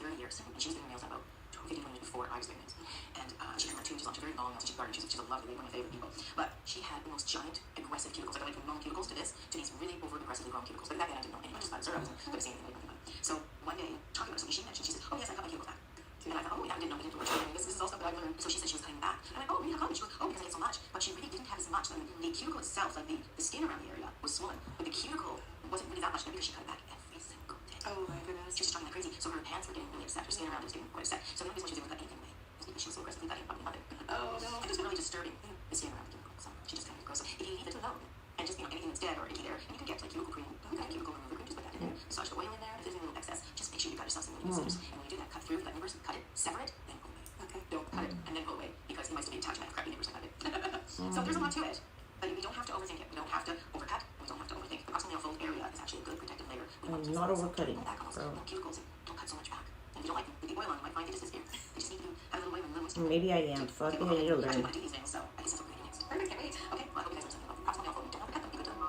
30 years. And she was doing nails about 15, 20 years before I was doing nails. And she had like two inches long. She's very long nails. She's garden. She's a lovely lady, one of my favorite people. But she had the most giant, aggressive cuticles. Like I went from long cuticles to these really over aggressively grown cuticles. But back then I didn't know anything. I just thought it was but the same thing. So one day, talking about something, she mentioned, she said, oh yes, I cut my cuticles back. And I thought, oh yeah, I didn't know. I didn't know what you're doing. This is also what I've learned. So she said she was cutting back. And I'm like, oh, really? How come? She goes, oh, because I get so much. But she really didn't have as much. I mean, the cuticle itself, like the skin around the area, was swollen. But the cuticle wasn't really that much because she cut it back every single day. Oh my goodness. She was just talking like crazy. So her hands were getting really upset. Her skin around it was getting quite upset. So the only reason she was able to cut anything away was because she was so aggressively cutting probably mother. Oh no. It was really disturbing the skin around the cuticle. So she just kind of gross. So if you leave it alone and just, you know, anything that's dead or icky there, and you can get like cuticle cream, cuticle remover cream, just put that in there. Massage the oil in there. If there's any little excess, just make sure you cut yourself some really good scissors. And when you do that, cut through, cut nippers, cut it, sever it, then pull away. Okay. Don't cut it and then pull away because it might still be attached. You might have crappy nippers like I did. So there's a lot to it. But we don't have to overthink it. We don't have to overcut. We don't have to overthink. The proximal nail fold area is actually a good protective layer. I'm not overcutting. Pull back on those little cuticles and don't cut so much back. And if you don't like them, with the oil on them, I find they just disappear. They just need to have a little oil and a little moisture. Maybe I am. Fuck, I need to I learn. want to do these nails, so I guess that's what we're going to do next. Perfect, can't wait. Okay, well, I hope you guys learned something about the proximal nail fold. Don't overcut them. Be good to them.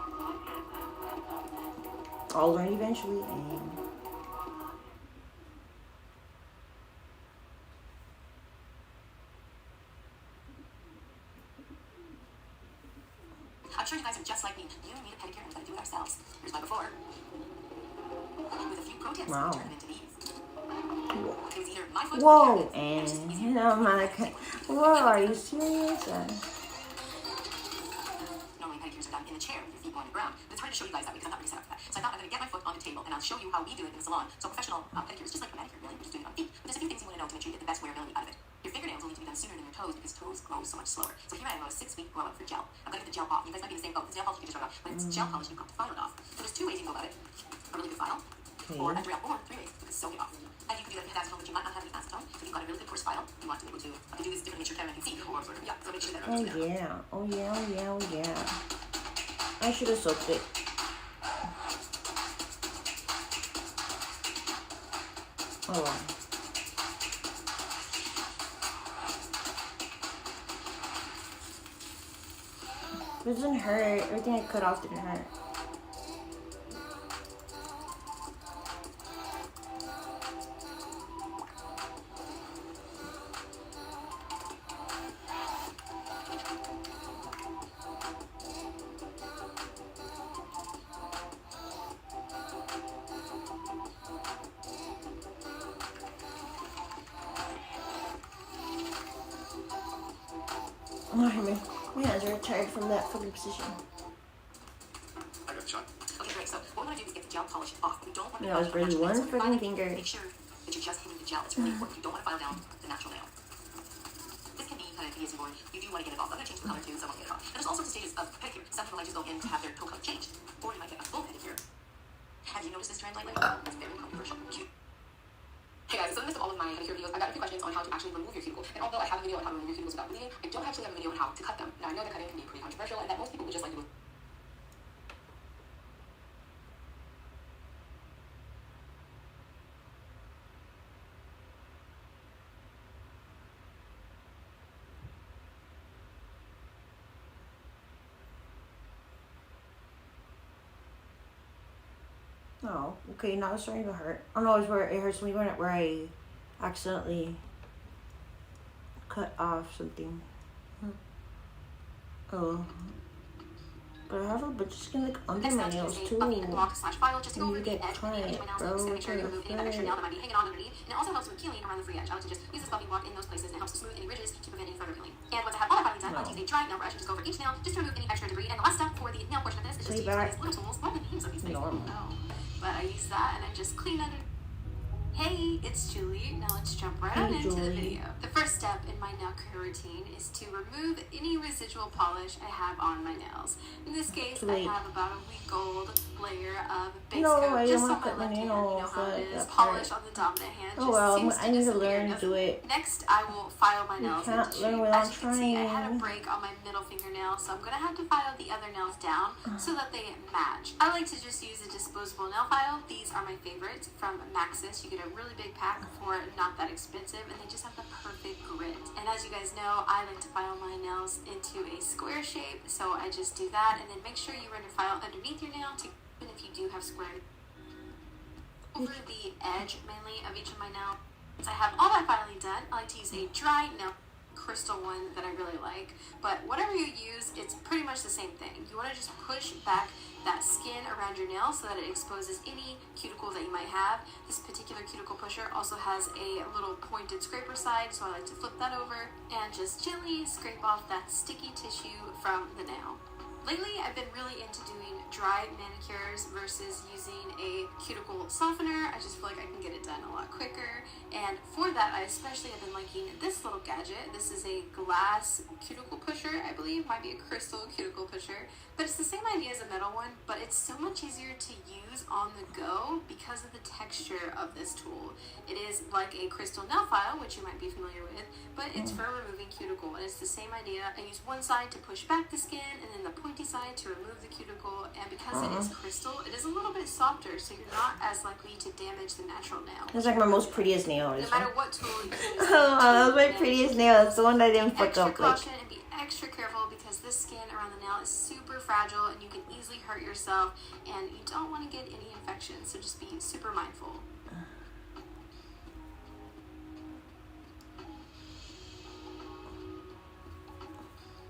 I'll learn eventually, and I'm sure you guys are just like me. You need a pedicure and we've got to do it ourselves. Here's my before. With a few pro tips, wow. turn them into these. It was either my foot or Whoa, your habits. and Monica. Whoa, are you serious? Normally pedicures are done in the chair with your feet on the ground. But it's hard to show you guys that because I'm not really set up for that. So I thought I'm going to get my foot on the table and I'll show you how we do it in the salon. So professional pedicure is just like a manicure, really. We're just doing it on feet. But there's a few things you want to know to make sure you get the best wearability out of it. Your fingernails will need to be done sooner than your toes because toes grow so much slower. So here I am on a 6-week grow up for gel. I'm going to get the gel off. You guys might be the same boat. It's nail polish you can just rub it off. But it's gel polish, you've got to file it off. So there's two ways you can go about it. A really good file. for a 3 or 3 days. It's so off. And you can do that with acetone, but you might not have any acetone. If you've got a really good porous file, you want to be able to do this different nature camera and see. Yeah, so make sure that. Oh yeah. Oh yeah. Oh yeah. Oh yeah. I should have soaked it. Oh well. It doesn't hurt. Everything I cut off didn't hurt. My hands are tired from that fucking position. I got a shot. Okay, great. So what we want to do is get the gel polish off. We don't want to. Yeah, I was really one freaking finger. Make sure that you're just hitting the gel. It's really important. You don't want to file down the natural nail. This can be kind of tedious and boring. You do want to get it off. I'm going to change the color too, so I won't get it off. And there's all sorts of stages of pedicure. Some people like just go in to have their toe color changed, or you might get a full pedicure. Have you noticed this trend lately? It's very controversial. Cute. Hey guys, so in the midst of all of my pedicure videos, I got a few questions on how to actually remove your cuticle. And although I have a video on how to remove your cuticles without bleeding, I don't actually have a video on how to cut them. Now I know that cutting can be pretty controversial and that most people would just like to do. Oh, okay, now it's starting to hurt. Oh no, it's where it hurts me where I accidentally cut off something. Oh. But I have a bunch of skin like under my nails too. File just to go over You the get edge of my nails. bro. Just make sure you remove any of that extra nail that might be hanging on underneath. And it also helps with peeling around the free edge. I like to just use this buffing block in those places and it helps to smooth any ridges to prevent any further peeling. And once I have all that filing done, I like to use a dry nail brush and just go over each nail just to remove any extra debris. And the last step for the nail portion of this is just to use these little tools. What are the names of these things? Normal. Oh, but I use that and I just clean under. Hey, it's Julie. Now let's jump right on into the video. The first step in my nail care routine is to remove any residual polish I have on my nails. In this case, I have about a week-old layer of base coat just on my left hand. You know how it is. Polish on the dominant hand. Oh well, I need to learn to do it. Next, I will file my nails into shape. As you can see, I had a break on my middle fingernail, so I'm going to have to file the other nails down so that they match. I like to just use a disposable nail file. These are my favorites from Maxis. You get a really big pack for not that expensive, and they just have the perfect grit. And as you guys know, I like to file my nails into a square shape, so I just do that, and then make sure you run your file underneath your nail to, even if you do have square, over the edge mainly of each of my nails. Once I have all that filing done, I like to use a dry nail crystal one that I really like, but whatever you use, it's pretty much the same thing. You want to just push back that skin around your nail so that it exposes any cuticles that you might have. This particular cuticle pusher also has a little pointed scraper side, so I like to flip that over and just gently scrape off that sticky tissue from the nail. Lately, I've been really into doing dry manicures versus using a cuticle softener. I just feel like I can get it done a lot quicker. And for that, I especially have been liking this little gadget. This is a glass cuticle pusher, I believe. Might be a crystal cuticle pusher. But it's the same idea as a metal one, but it's so much easier to use on the go because of the texture of this tool. It is like a crystal nail file, which you might be familiar with, but it's for removing cuticle. And it's the same idea. I use one side to push back the skin, and then the pointy side to remove the cuticle. And because it is crystal, it is a little bit softer, so you're not as likely to damage the natural nail. It's like my most prettiest nail. No matter what tool you use. Oh, that was my prettiest nail. It's the one that I didn't fuck up. Caution and be extra careful because this skin around the nail is super fragile and you can easily hurt yourself, and you don't want to get any infections, so just be super mindful.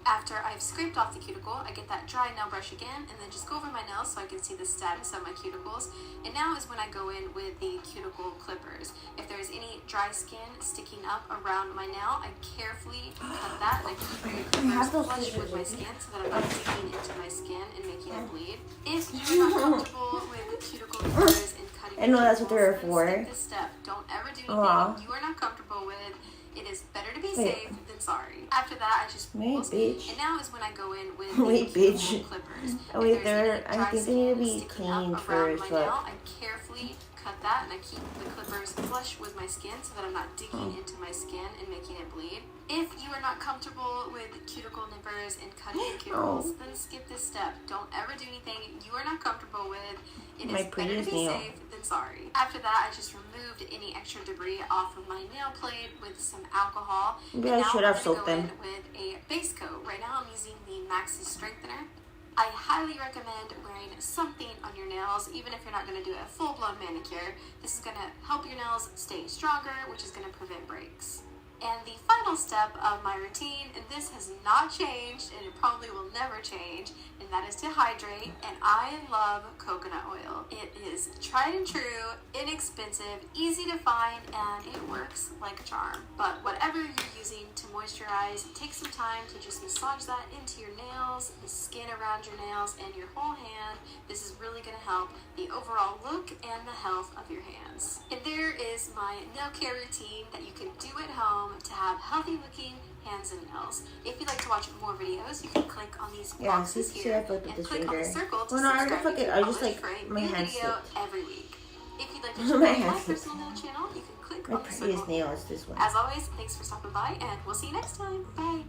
After I've scraped off the cuticle, I get that dry nail brush again and then just go over my nails so I can see the status of my cuticles. And now is when I go in with the cuticle clippers. If there's any dry skin sticking up around my nail, I carefully cut that and I keep the clippers flush with my skin so that I'm not digging into my skin and making it bleed. If you're not comfortable with cuticle clippers and cutting I know that's what they're for. skip this step. Don't ever do anything you are not comfortable with. It is better to be safe than sorry. After that, I just bitch. And now is when I go in with Wait, the bitch. clippers. Oh wait, I think they need to be cleaned first. Nail, I carefully cut that, and I keep the clippers flush with my skin so that I'm not digging into my skin and making it bleed. If you are not comfortable with cuticle nippers and cutting your cuticles, then skip this step. Don't ever do anything you are not comfortable with. It is better to be safe than sorry. After that, I just removed any extra debris off of my nail plate with some alcohol. Maybe I should have soaked them. With a base coat. Right now I'm using the Maxi Strengthener. I highly recommend wearing something on your nails, even if you're not going to do a full-blown manicure. This is going to help your nails stay stronger, which is going to prevent breaks. And the final step of my routine, and this has not changed, and it probably will never change, and that is to hydrate. And I love coconut oil. It is tried and true, inexpensive, easy to find, and it works like a charm. But whatever you're using to moisturize, take some time to just massage that into your nails, the skin around your nails, and your whole hand. This is really going to help the overall look and the health of your hands. And there is my nail care routine that you can do at home to have healthy looking hands and nails. If you'd like to watch more videos, you can click on these boxes here and click on the circle to subscribe to my hands video every week. If you'd like to check out my personal nail channel, you can click on the circle. Nail is this one. As always, thanks for stopping by, and we'll see you next time. Bye.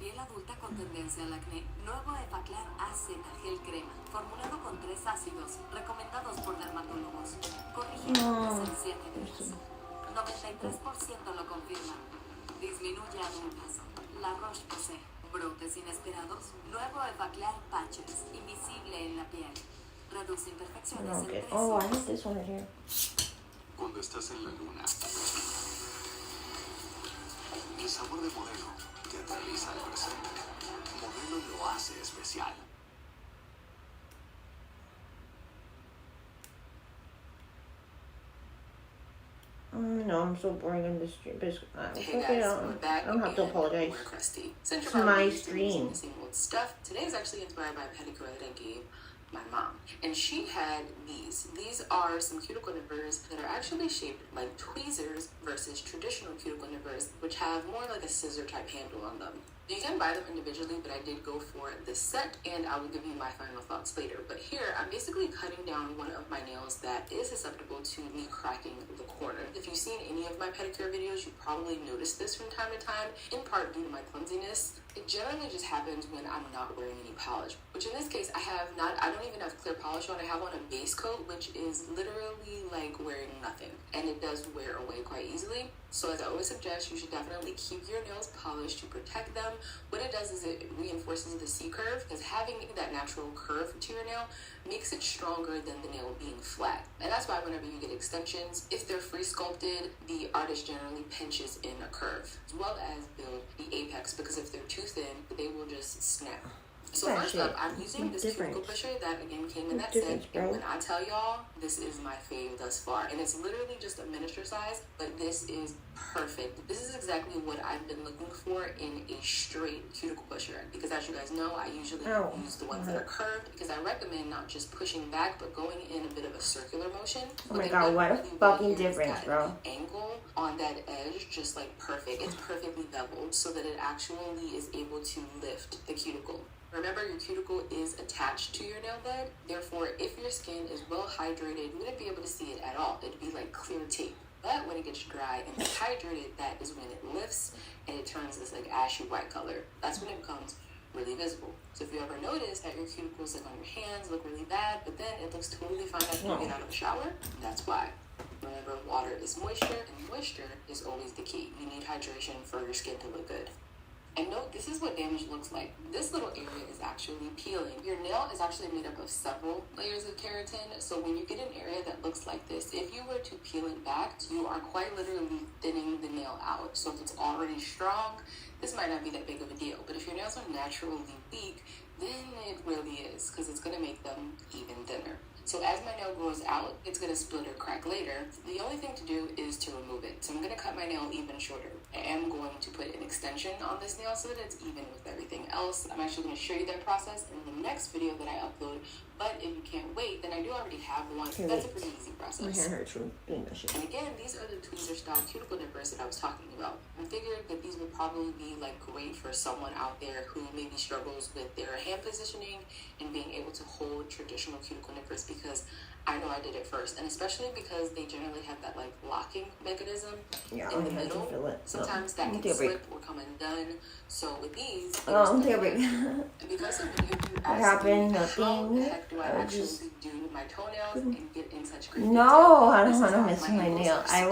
Piel adulta con tendencia al acné. Nuevo Evaclar AZ Gel Crema, formulado con 3 ácidos, recomendados por dermatólogos. Corrige arrugas en 7 días. 93% lo confirma. Disminuye arrugas. La Roche-Posay. Brotes inesperados. Nuevo Evaclar Patches, invisible en la piel. Reduce imperfecciones en 3 I have this one right here. Cuando estás en la luna, el sabor de Modelo te atraviesa el presente. Modelo lo hace especial. No, I'm so boring in this stream. But Hey guys, we're back. I don't have to apologize. We're crusty. It's my stream. Missing old stuff. Today is actually inspired by a pedicure that I gave my mom, and she had these. These are some cuticle nippers that are actually shaped like tweezers versus traditional cuticle nippers, which have more like a scissor type handle on them. You can buy them individually, but I did go for this set, and I will give you my final thoughts later. But here, I'm basically cutting down one of my nails that is susceptible to me cracking the corner. If you've seen any of my pedicure videos, you probably noticed this from time to time, in part due to my clumsiness. It generally just happens when I'm not wearing any polish, which in this case, I don't even have clear polish on. I have on a base coat, which is literally like wearing nothing, and it does wear away quite easily. So as I always suggest, you should definitely keep your nails polished to protect them. What it does is it reinforces the C curve, because having that natural curve to your nail makes it stronger than the nail being flat. And that's why whenever you get extensions, if they're free sculpted, the artist generally pinches in a curve, as well as build the apex, because if they're too thin, they will just snap. So first up, I'm using this cuticle pusher that again came in that set, and when I tell y'all, this is my fave thus far, and it's literally just a miniature size, but this is perfect. This is exactly what I've been looking for in a straight cuticle pusher, because as you guys know, I usually use the ones that are curved, because I recommend not just pushing back, but going in a bit of a circular motion. Oh my god, what a fucking difference, bro. Angle on that edge, just like perfect. It's perfectly beveled so that it actually is able to lift the cuticle. Remember, your cuticle is attached to your nail bed. Therefore, if your skin is well hydrated, you wouldn't be able to see it at all. It'd be like clear tape. But when it gets dry and dehydrated, that is when it lifts and it turns this like ashy white color. That's when it becomes really visible. So if you ever notice that your cuticles like on your hands look really bad, but then it looks totally fine after you get out of the shower, that's why. Remember, water is moisture, and moisture is always the key. You need hydration for your skin to look good. And note, this is what damage looks like. This little area is actually peeling. Your nail is actually made up of several layers of keratin, so when you get an area that looks like this, if you were to peel it back, you are quite literally thinning the nail out. So if it's already strong, this might not be that big of a deal. But if your nails are naturally weak, then it really is, because it's going to make them even thinner. So as my nail grows out, it's going to split or crack later. The only thing to do is to remove it. So I'm going to cut my nail even shorter. I am going to put an extension on this nail so that it's even with everything else. I'm actually going to show you that process in the next video that I upload. But if you can't wait, then I do already have one. That's a pretty easy process. My hand hurts from doing that shit. And again, these are the tweezer style cuticle nippers that I was talking about. I figured that these would probably be like great for someone out there who maybe struggles with their hand positioning and being able to hold traditional cuticle nippers because I know I did it first, and especially because they generally have that like locking mechanism in the middle. Feel it. Sometimes that can slip or come undone. So with these, I'm take a break. because of the What happened? Nothing. How the heck do I actually do my toenails and get in such great No, I don't want to miss my nail. I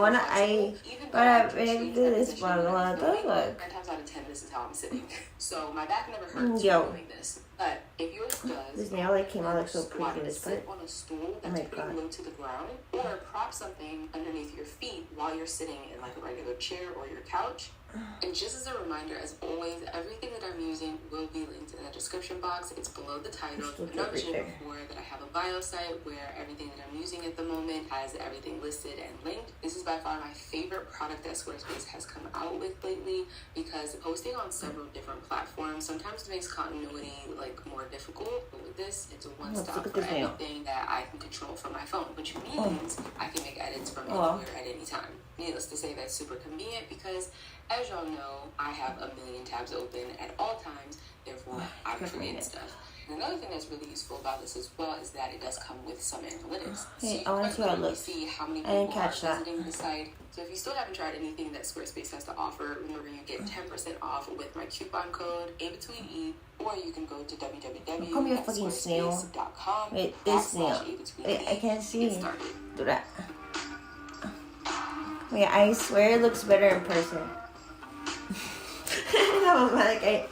do this, but I want to do it. 9 times out of 10, this is how I'm sitting. So my back never hurts doing this. But if yours does, this nail like came out like so pretty in this part. sit on a stool that's pretty low to the ground, or prop something underneath your feet while you're sitting in like a regular chair or your couch. And just as a reminder, as always, everything that I'm using will be linked in the description box. It's below the title. I've mentioned before that I have a bio site where everything that I'm using at the moment has everything listed and linked. This is by far my favorite product that Squarespace has come out with lately, because posting on several different platforms sometimes makes continuity like more difficult. But with this, it's a one-stop for everything that I can control from my phone, which means I can make edits from anywhere at any time. Needless to say, that's super convenient because, as y'all know, I have a million tabs open at all times, therefore I forget stuff. And another thing that's really useful about this as well is that it does come with some analytics. Hey, so I want to see how it looks. See how many I didn't people catch are that. visiting the site. So if you still haven't tried anything that Squarespace has to offer, remember you get 10% off with my coupon code A between E, or you can go to www.squarespace.com. Wait, this snail. Wait, I can't see. Do that. Wait, I swear it looks better in person. I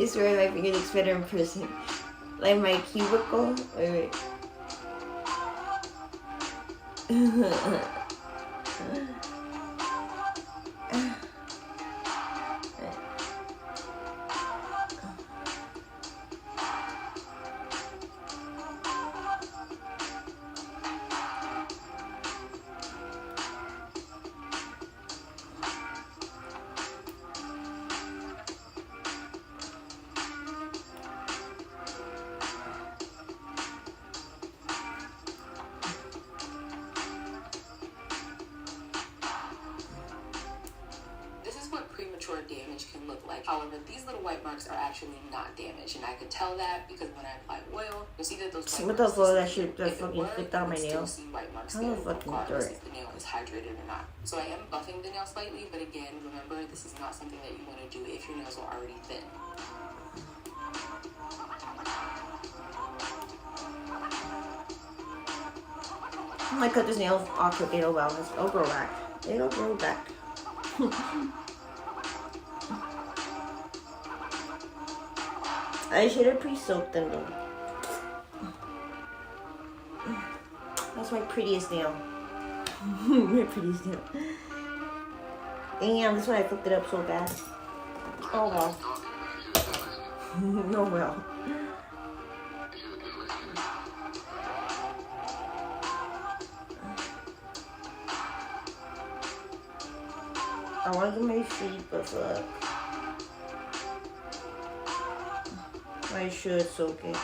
swear my finger looks better in person. Like my cuticle. Wait. Damage can look like. However, these little white marks are actually not damaged, and I could tell that because when I apply oil, you'll see that those white marks. What the fuck? That shit that fucking flipped out my nail. See white marks How there, the fucking regardless dirt? if the nail is hydrated or not. So I am buffing the nail slightly, but again, remember this is not something that you want to do if your nails are already thin. I'm gonna cut this nail off with it'll grow back. It'll grow back. I should have pre-soaked them though. That's my prettiest nail. My prettiest nail. Damn, that's why I fucked it up so bad. Oh well. No well. I want to get my feet, but fuck. I should soak it.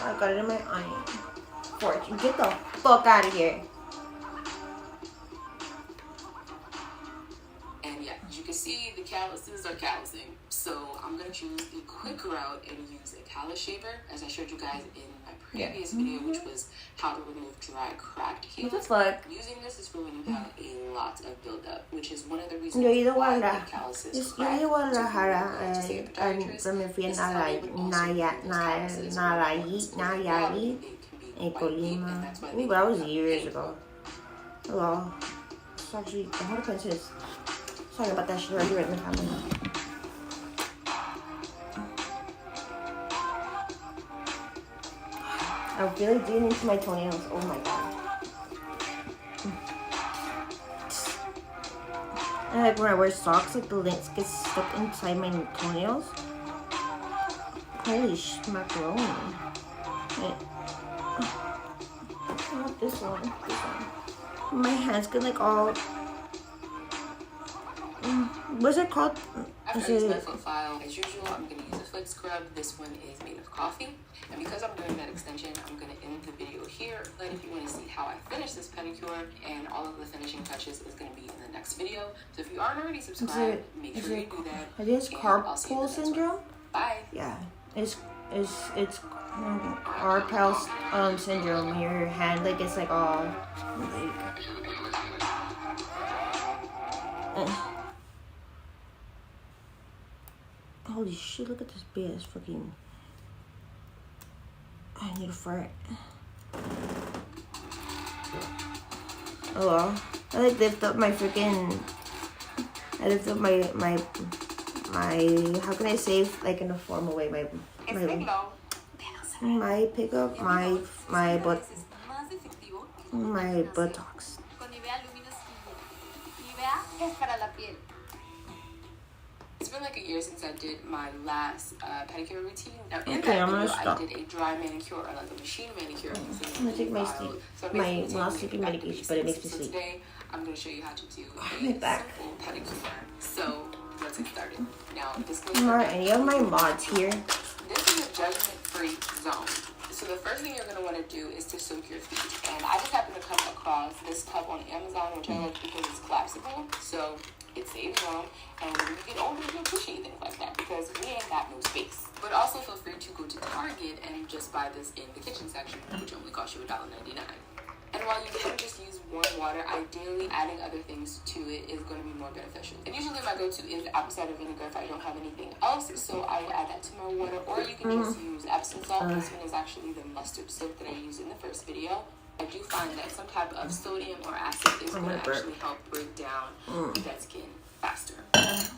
I got it in my onion. Fortune, get the fuck out of here. And yeah, as you can see, the calluses are callusing. So I'm going to choose the quick route and use a callus shaver, as I showed you guys in my previous video, which was how to remove dry, cracked hairs. What the fuck? Using this is for when you have a lot of buildup, which is one of the reasons Yo ido a why la, the calluses yo crack. he ido a Guadalajara, So me fui a Nayarit, in Colima. Ooh, that was years ago. Hello. It's actually, the whole princess. Sorry about that shit right here in the family. I feel like digging into my toenails. Oh my god. And like when I wear socks, like the links get stuck inside my toenails. Holy macaroni. Wait. Not this one. This one. My hands get like all. What's it called? After I use my foot file, as usual, I'm going to use a foot foot scrub. This one is made of coffee. And because I'm doing that extension, I'm going to end the video here. But if you want to see how I finish this pedicure and all of the finishing touches is going to be in the next video. So if you aren't already subscribed, make sure you do that. I guess carpal syndrome? Bye. Yeah. It's carpal syndrome when your hand like gets like all like holy shit, look at this big ass fucking I need a fart. Oh well. I like lift up my freaking my how can I say like in a formal way my pickup my buttocks. It's been like a year since I did my last pedicure routine. Now in Okay, that I'm gonna video, stop. I did a dry manicure or like a machine manicure. I'm gonna take my sleep, my not sleeping medication, but it makes me So sleep. today, I'm gonna show you how to do a my back. simple pedicure. So let's get started. Now this Are any of my mods here? This is a judgment-free zone. So the first thing you're going to want to do is to soak your feet. And I just happened to come across this tub on Amazon, which I like because it's collapsible. So it saves room. And when you get older, you appreciate things like that because we ain't got no space. But also feel free to go to Target and just buy this in the kitchen section, which only costs you $1.99. And while you can just use warm water, ideally adding other things to it is going to be more beneficial. And usually my go-to is apple cider vinegar if I don't have anything else, so I will add that to my water. Or you can just use Epsom salt. This one is actually the mustard soap that I used in the first video. I do find that some type of sodium or acid is going to actually help break down the dead skin faster.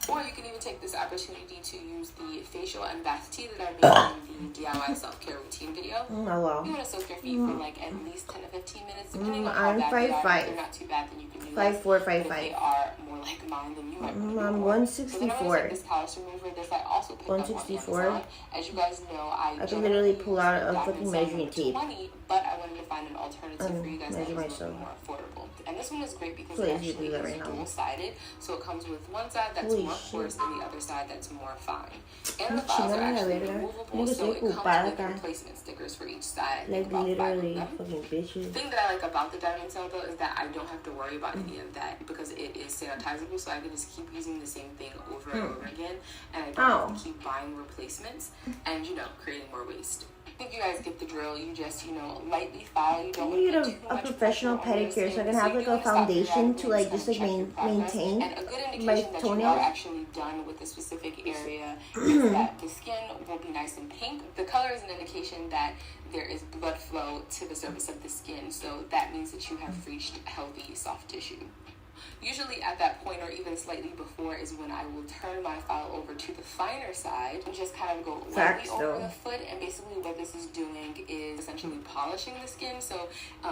Or you can even take this opportunity to use the facial and bath tea that I made in the DIY self-care routine video. Oh wow. You want to soak your feet for like at least 10 to 15 minutes, depending on how I'm bad they are. 5'5". If they're not too bad, then you can do 5'4", less. If they are more like mine, then you might want to do I'm more. 164. So then I'm gonna take this callus remover. This I also picked up on 164. Amazon. As you guys know, I can literally pull out a generally fucking use measuring Diamond tape. 20, but I wanted to find an alternative for you guys that measure is a little myself. more affordable. And this one is great because So it easy to actually do that is right now. dual-sided. So it comes with one side that's Holy more shit. coarse and the other side that's more fine. And the Chingada files are la actually verga. removable, Niggas so say it comes ocupada with acá. replacement stickers for each side. I Like think about 5 of literally them. fucking bitches. The thing that I like about the diamond cell though is that I don't have to worry about any of that because it is sanitizable, so I can just keep using the same thing over and over again, and I don't have to keep buying replacements and creating more waste. I think you guys get the drill. You just lightly file. You don't want to I get need too a much professional pressure on your pedicure so I skin. can have you like do a want to stop foundation periodically to like and just like check your progress. maintain And a good my indication that you are toenails. actually done with a specific area is that the skin will be nice and pink. The color is an indication that there is blood flow to the surface of the skin, so that means that you have reached healthy soft tissue. Usually at that point or even slightly before is when I will turn my file over to the finer side and just kind of go lightly over the foot. And basically what this is doing is essentially polishing the skin. So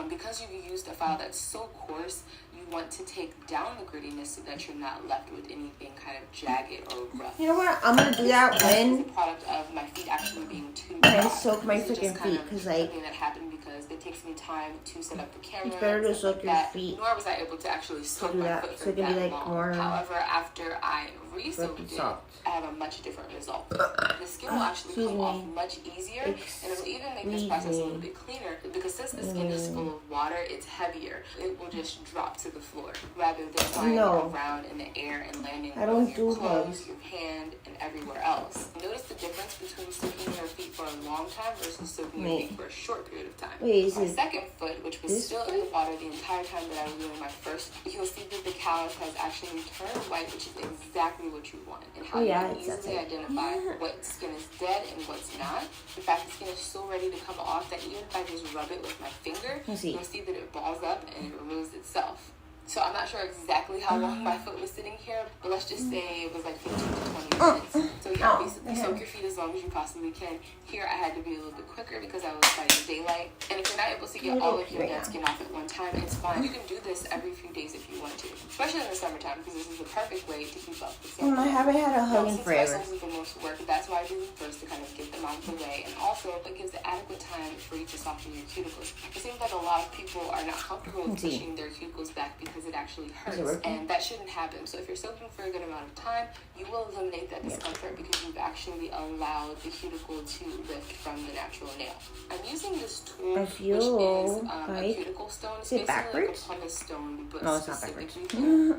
because you've used a file that's so coarse, you want to take down the grittiness so that you're not left with anything kind of jagged or rough. You know what? I'm gonna do that This when is a product of my feet actually being too I dry. soak my This is freaking just kind feet, of 'cause, like, something that happened because it takes me time to set up the camera. it's better to and stuff soak like your that, feet. Nor was I able to actually soak do my that, foot so for it can be, that like, long. more However, after I re-soaked it, soft. I have a much different result. The skin will actually come off much easier, and it will even make this process a little bit cleaner because since the skin is full of water, it's heavier. It will just drop to the floor rather than flying around in the air and landing on your clothes, your hand, and everywhere else. Notice the difference between soaking your feet for a long time versus soaking your feet for a short period of time. My second foot, which was still in the water the entire time that I was doing my first, you'll see that the callus has actually turned white, which is exactly what you want, and how you can easily identify what skin is dead and what's not. In fact, the skin is so ready to come off that even if I just rub it with my finger, you'll see that it balls up and it removes itself. So I'm not sure exactly how long my foot was sitting here, but let's just say it was like 15 to 20 minutes. So yeah, basically soak your feet as long as you possibly can. Here I had to be a little bit quicker because I was fighting daylight. And if you're not able to get all of your dead skin off at one time, it's fine. You can do this every few days if you want to, especially in the summertime because this is the perfect way to keep up with skin. I haven't had a hug in forever. Since the most work, that's why I do them first to kind of get them out of the way, and also it gives adequate time for you to soften your cuticles. It seems like a lot of people are not comfortable with pushing their cuticles back because because it actually hurts, and that shouldn't happen. So if you're soaking for a good amount of time, you will eliminate that discomfort because you've actually allowed the cuticle to lift from the natural nail. I'm using this tool, which is a cuticle stone. It's basically like a pumice stone, but specifically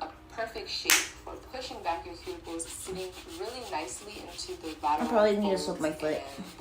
a perfect shape for pushing back your cuticles, sitting really nicely into the lateral folds and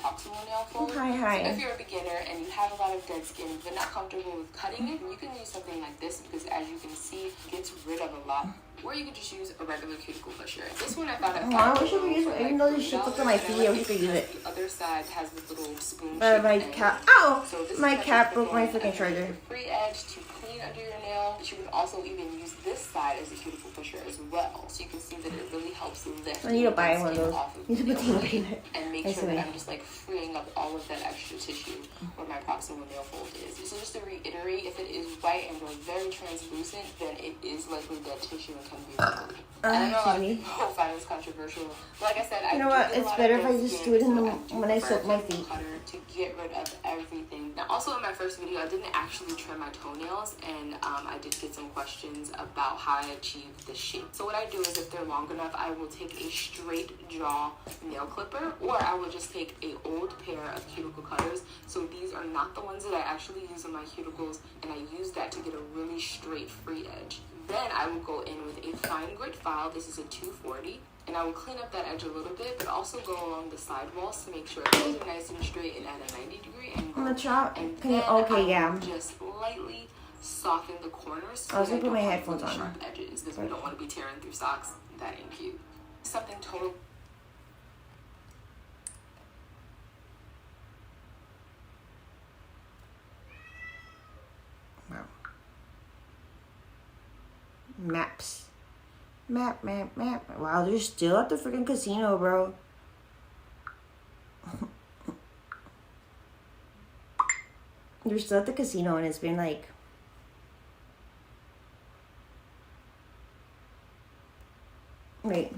proximal nail folds. So if you're a beginner and you have a lot of dead skin but not comfortable with cutting it, you can use something like this because, as you can see, it gets rid of a lot. Or you can just use a regular cuticle pusher. This one I found at I wish I could use it. Even though this shit looks on my feet, I wish I could use it. The other side has this little spoon. My cat. Ow! So my cat broke my freaking charger. Free edge to clean under your nail. But you can also even use this side as a cuticle pusher as well. So you can see that it really helps lift. I need to buy one of those. Need to put the and make sure that I'm just like freeing up all of that extra tissue where my proximal nail fold is. So just to reiterate, if it is white and very translucent, then it is likely dead tissue and can be removed. And I know a lot of people find this controversial. Like I said, you know what? It's better if I just do it in the when I soak my feet. To get rid of everything. Now, also in my first video, I didn't actually trim my toenails, and I did get some questions about how I achieved this shape. So what I do is, if they're long enough, I will take a straight jaw nail clipper, or I will just take an old pair of cuticle cutters. So these are not the ones that I actually use on my cuticles, and I use that to get a really straight free edge. Then I will go in with a fine grit file. This is a 240. And I will clean up that edge a little bit, but also go along the side walls to make sure those are nice and straight and at a 90-degree angle. I'm gonna chop. And then I will just lightly soften the corners so that I don't have really sharp edges, because we don't want to be tearing through socks. That ain't cute. Something total. Wow. Maps. Map. Wow, they're still at the freaking casino, bro. They're still at the casino, and it's been like... Wait.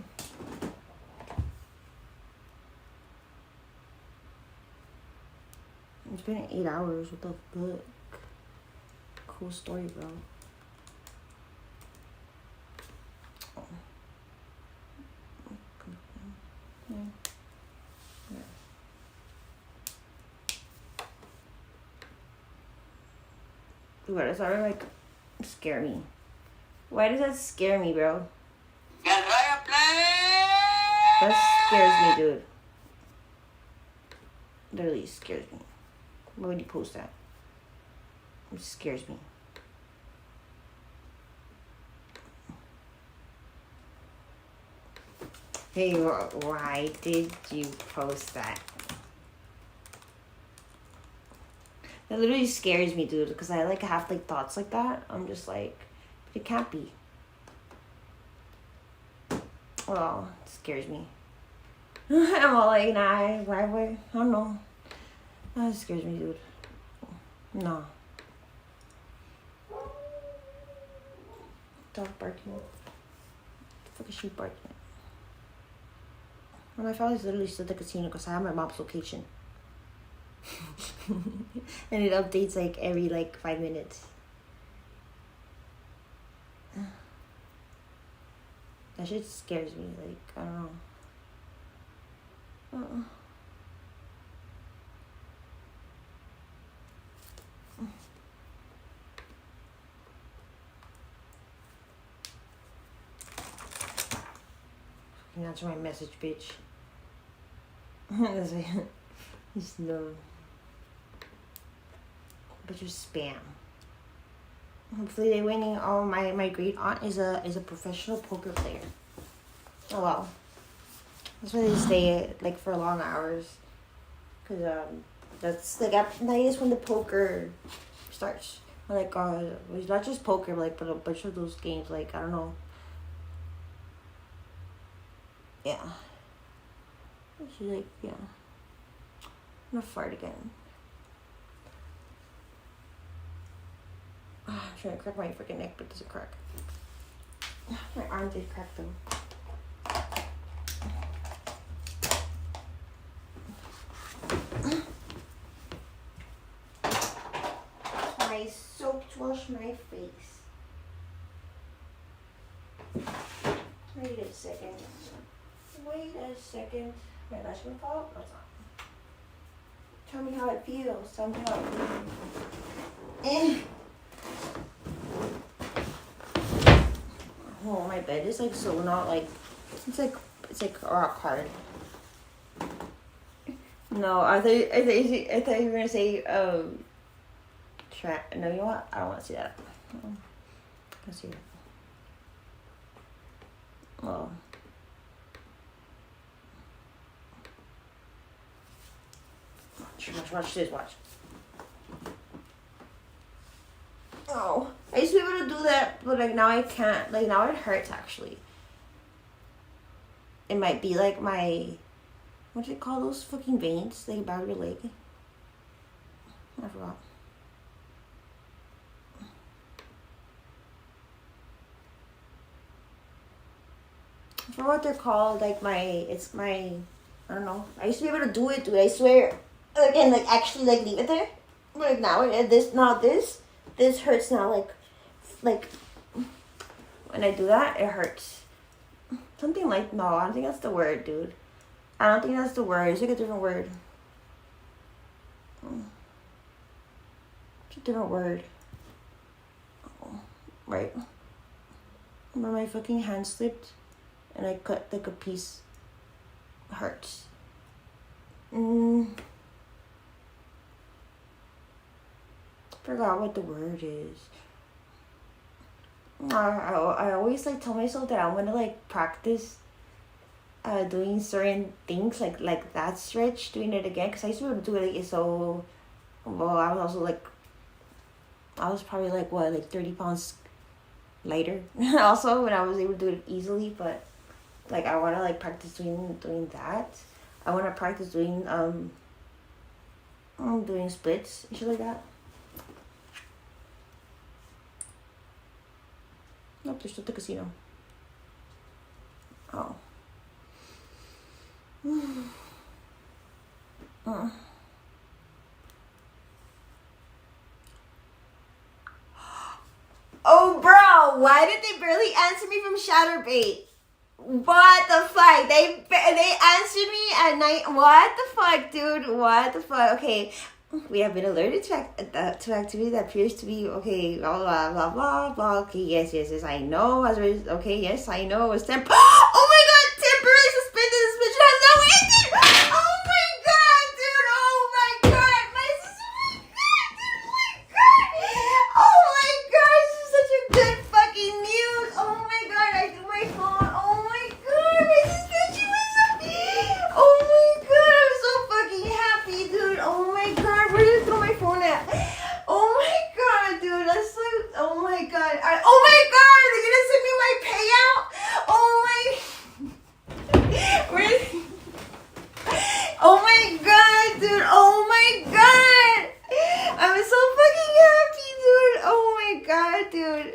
It's been 8 hours. What the fuck? Cool story, bro. Why does that like scare me? Why does that scare me, bro? That scares me, dude. Literally scares me. Why would you post that? It scares me. Hey, why did you post that? That literally scares me, dude, because I like have like thoughts like that. I'm just like, but it can't be. Well, it scares me. I'm all like, nah, why? I don't know. That scares me, dude. No. Dog barking. What the fuck is she barking? Well, my father's literally still at the casino because I have my mom's location. And it updates like every like 5 minutes. That shit scares me. Like, I don't know. Fucking answer my message, bitch. Just no. But just spam. Hopefully they're winning. Oh, my great aunt is a professional poker player. Oh well. That's why they stay like for long hours. Cause that's like at night is when the poker starts. Like it's not just poker, like but a bunch of those games. Like I don't know. Yeah. She's like, yeah. I'm gonna fart again. I'm trying to crack my freaking neck, but it doesn't crack. My arm did crack though. I soaked wash my face. Wait a second. Wait a second. My gosh, gonna fall? No, it's not. Tell me how it feels. Tell me how it feels. Oh, my bed is like so not like it's like rock hard. No, I thought you were gonna say no, you know what? I don't want to see that. Let's see that. Oh. Watch this, watch. Oh, I used to be able to do that, but like now I can't. Like now it hurts actually. It might be like my, what do they call those fucking veins? Like about your leg. I forgot. I forgot what they're called. Like it's my, I don't know. I used to be able to do it, dude. I swear. Like and like actually like leave it there. But like now this hurts now. Like when I do that, it hurts. Something like no, I don't think that's the word, dude. I don't think that's the word. It's like a different word. It's a different word. Oh, right. Where my fucking hand slipped, and I cut like a piece. Hurts. Forgot what the word is. I always like tell myself that I'm gonna like practice doing certain things like that stretch, doing it again, because I used to be able to do it like so well. I was also like I was probably like what, like 30 pounds lighter also when I was able to do it easily, but like I want to like practice doing that. I want to practice doing splits and shit like that. Nope, there's still the casino. Oh. Oh, bro, why did they barely answer me from Shatterbait? What the fuck? They answered me at night. What the fuck, dude? What the fuck? Okay, we have been alerted to activity that appears to be okay. Blah blah blah blah blah. Okay, yes, I know. Okay, yes, I know. It's temp. Oh my god, temporary suspended. Suspension has now ended. Oh my god, dude. Oh my god, my oh my god, this is such a good fucking news. Oh my god, I threw my phone. Oh my god, my suspension was so. Oh my god, I'm so fucking happy, dude. Oh my god, where did I throw my phone at? Oh my god, dude, that's like. Oh my god, oh my god, they're gonna send me my payout. Oh my. Where? Oh my god, dude. Oh my god. I'm so fucking happy, dude. Oh my god, dude.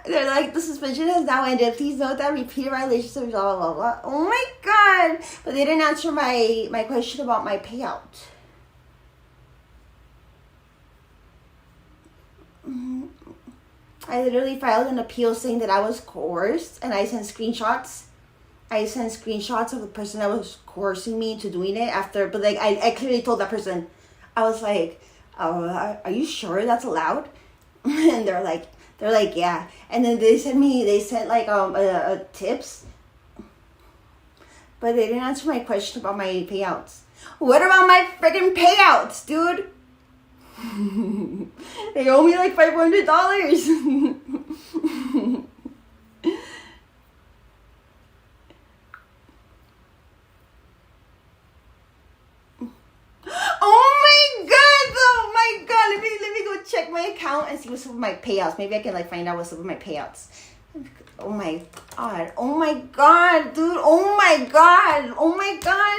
They're like, the suspension has now ended. Please note that repeated violations of blah, blah, blah. Oh my god. But they didn't answer my question about my payout. I literally filed an appeal saying that I was coerced, and I sent screenshots. Of the person that was coercing me into doing it after, but like I clearly told that person, I was like, are you sure that's allowed? And they're like, yeah. And then they sent like tips, but they didn't answer my question about my payouts. What about my freaking payouts, dude? They owe me like $500. Oh my god, let me go check my account and see what's up with my payouts. Maybe I can like find out what's up with my payouts. Oh my god, dude. Oh my god,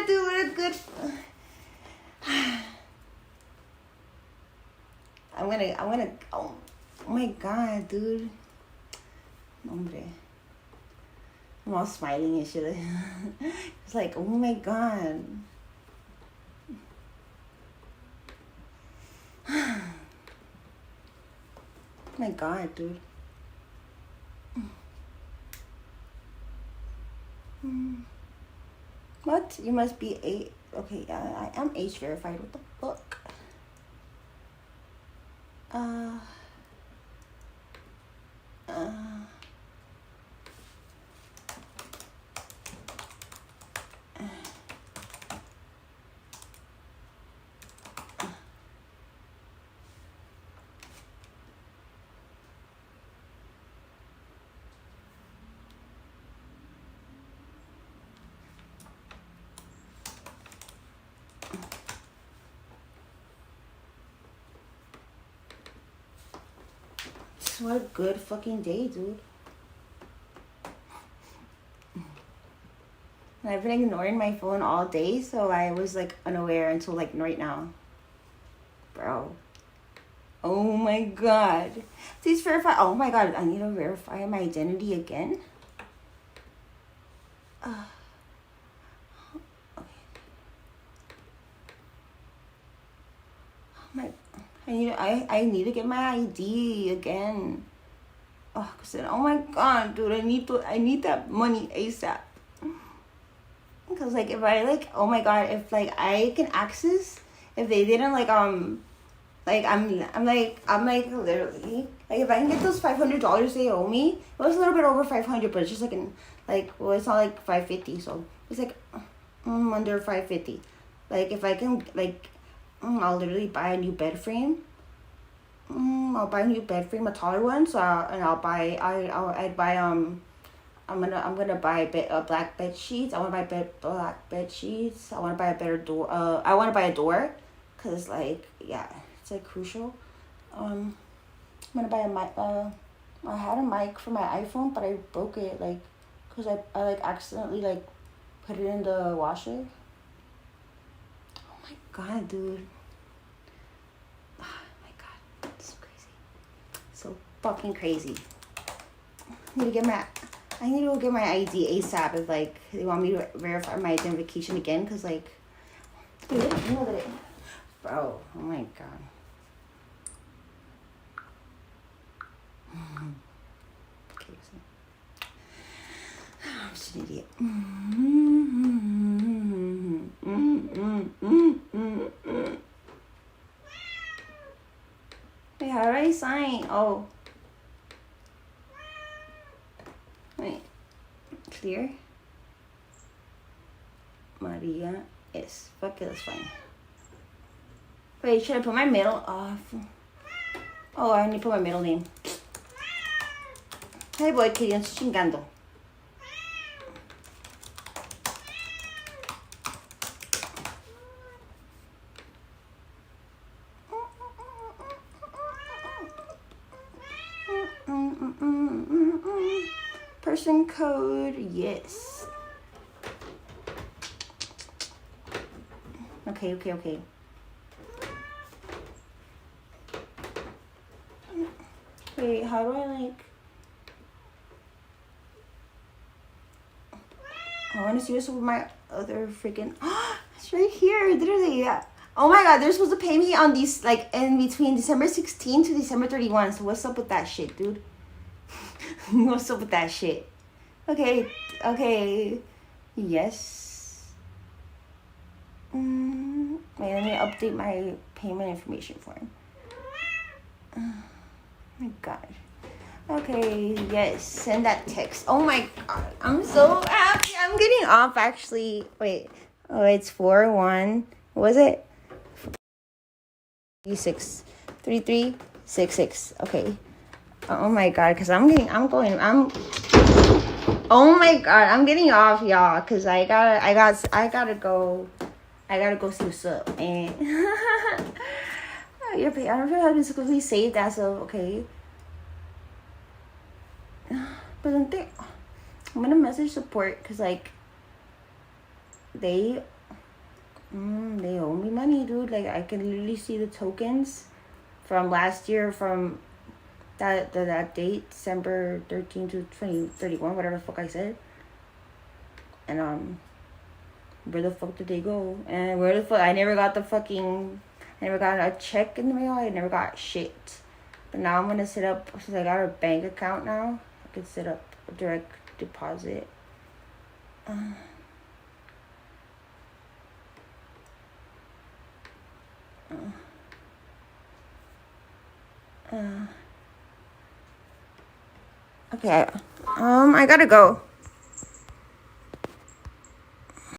dude. What a good. I'm gonna. Oh my god, dude. Hombre. I'm all smiling and shit. It's like, oh my god. Oh my god, dude. What? You must be okay, I am age verified. What the fuck? What a good fucking day, dude. I've been ignoring my phone all day, so I was like unaware until like right now. Bro. Oh my god. Please verify. Oh my god, I need to verify my identity again. Okay. Oh my, I need to get my ID again. Oh, oh my god, dude, I need that money ASAP. Because like if I like, oh my god, if like I can access, if they didn't like like I'm literally like if I can get those $500 they owe me, it was a little bit over 500, but it's just like well, it's not like 550, so it's like under 550. Like if I can like I'll literally buy a new bed frame. I'll buy a new bed frame, a taller one. So I'd buy I'm gonna buy black bed sheets. I want to buy black bed sheets. I want to buy a better door. I want to buy a door, cause like yeah, it's like crucial. I'm gonna buy a mic. I had a mic for my iPhone, but I broke it like, cause I like accidentally like put it in the washer. Oh my god, dude. Oh my god, it's so crazy. So fucking crazy. I need to go get my ID ASAP if like they want me to verify my identification again, cause like, dude, you know that bro, oh my god. Okay, listen. I'm just an idiot. Wait, how do I sign? Oh. Wait. Clear. Maria S. Fuck it, that's fine. Wait, should I put my middle off? Oh, I need to put my middle name. Hey boy, Kitty, I'm chingando. Person code, yes. Okay. Wait, how do I like... I want to see this with my other freaking... It's right here, literally, yeah. Oh my god, they're supposed to pay me on these, like, in between December 16 to December 31. So what's up with that shit, dude? What's up with that shit? Okay. Yes. Wait, let me update my payment information form. Oh my god. Okay, yes, send that text. Oh my god, I'm so happy. I'm getting off actually. Wait, oh, it's 4-1. What was it? 3366. Okay. Oh my god, cause oh my god, I'm getting off, y'all, cause I gotta go see what's up, and your pay, I don't feel like it's completely saved as of okay. But then I'm gonna message support, cause like they owe me money, dude. Like I can literally see the tokens from last year, from that date, December 13 to 2031, whatever the fuck I said. And where the fuck did they go? And where the fuck I never got a check in the mail. I never got shit. But now I'm gonna set up, since I got a bank account now, I can set up a direct deposit. Okay. I gotta go.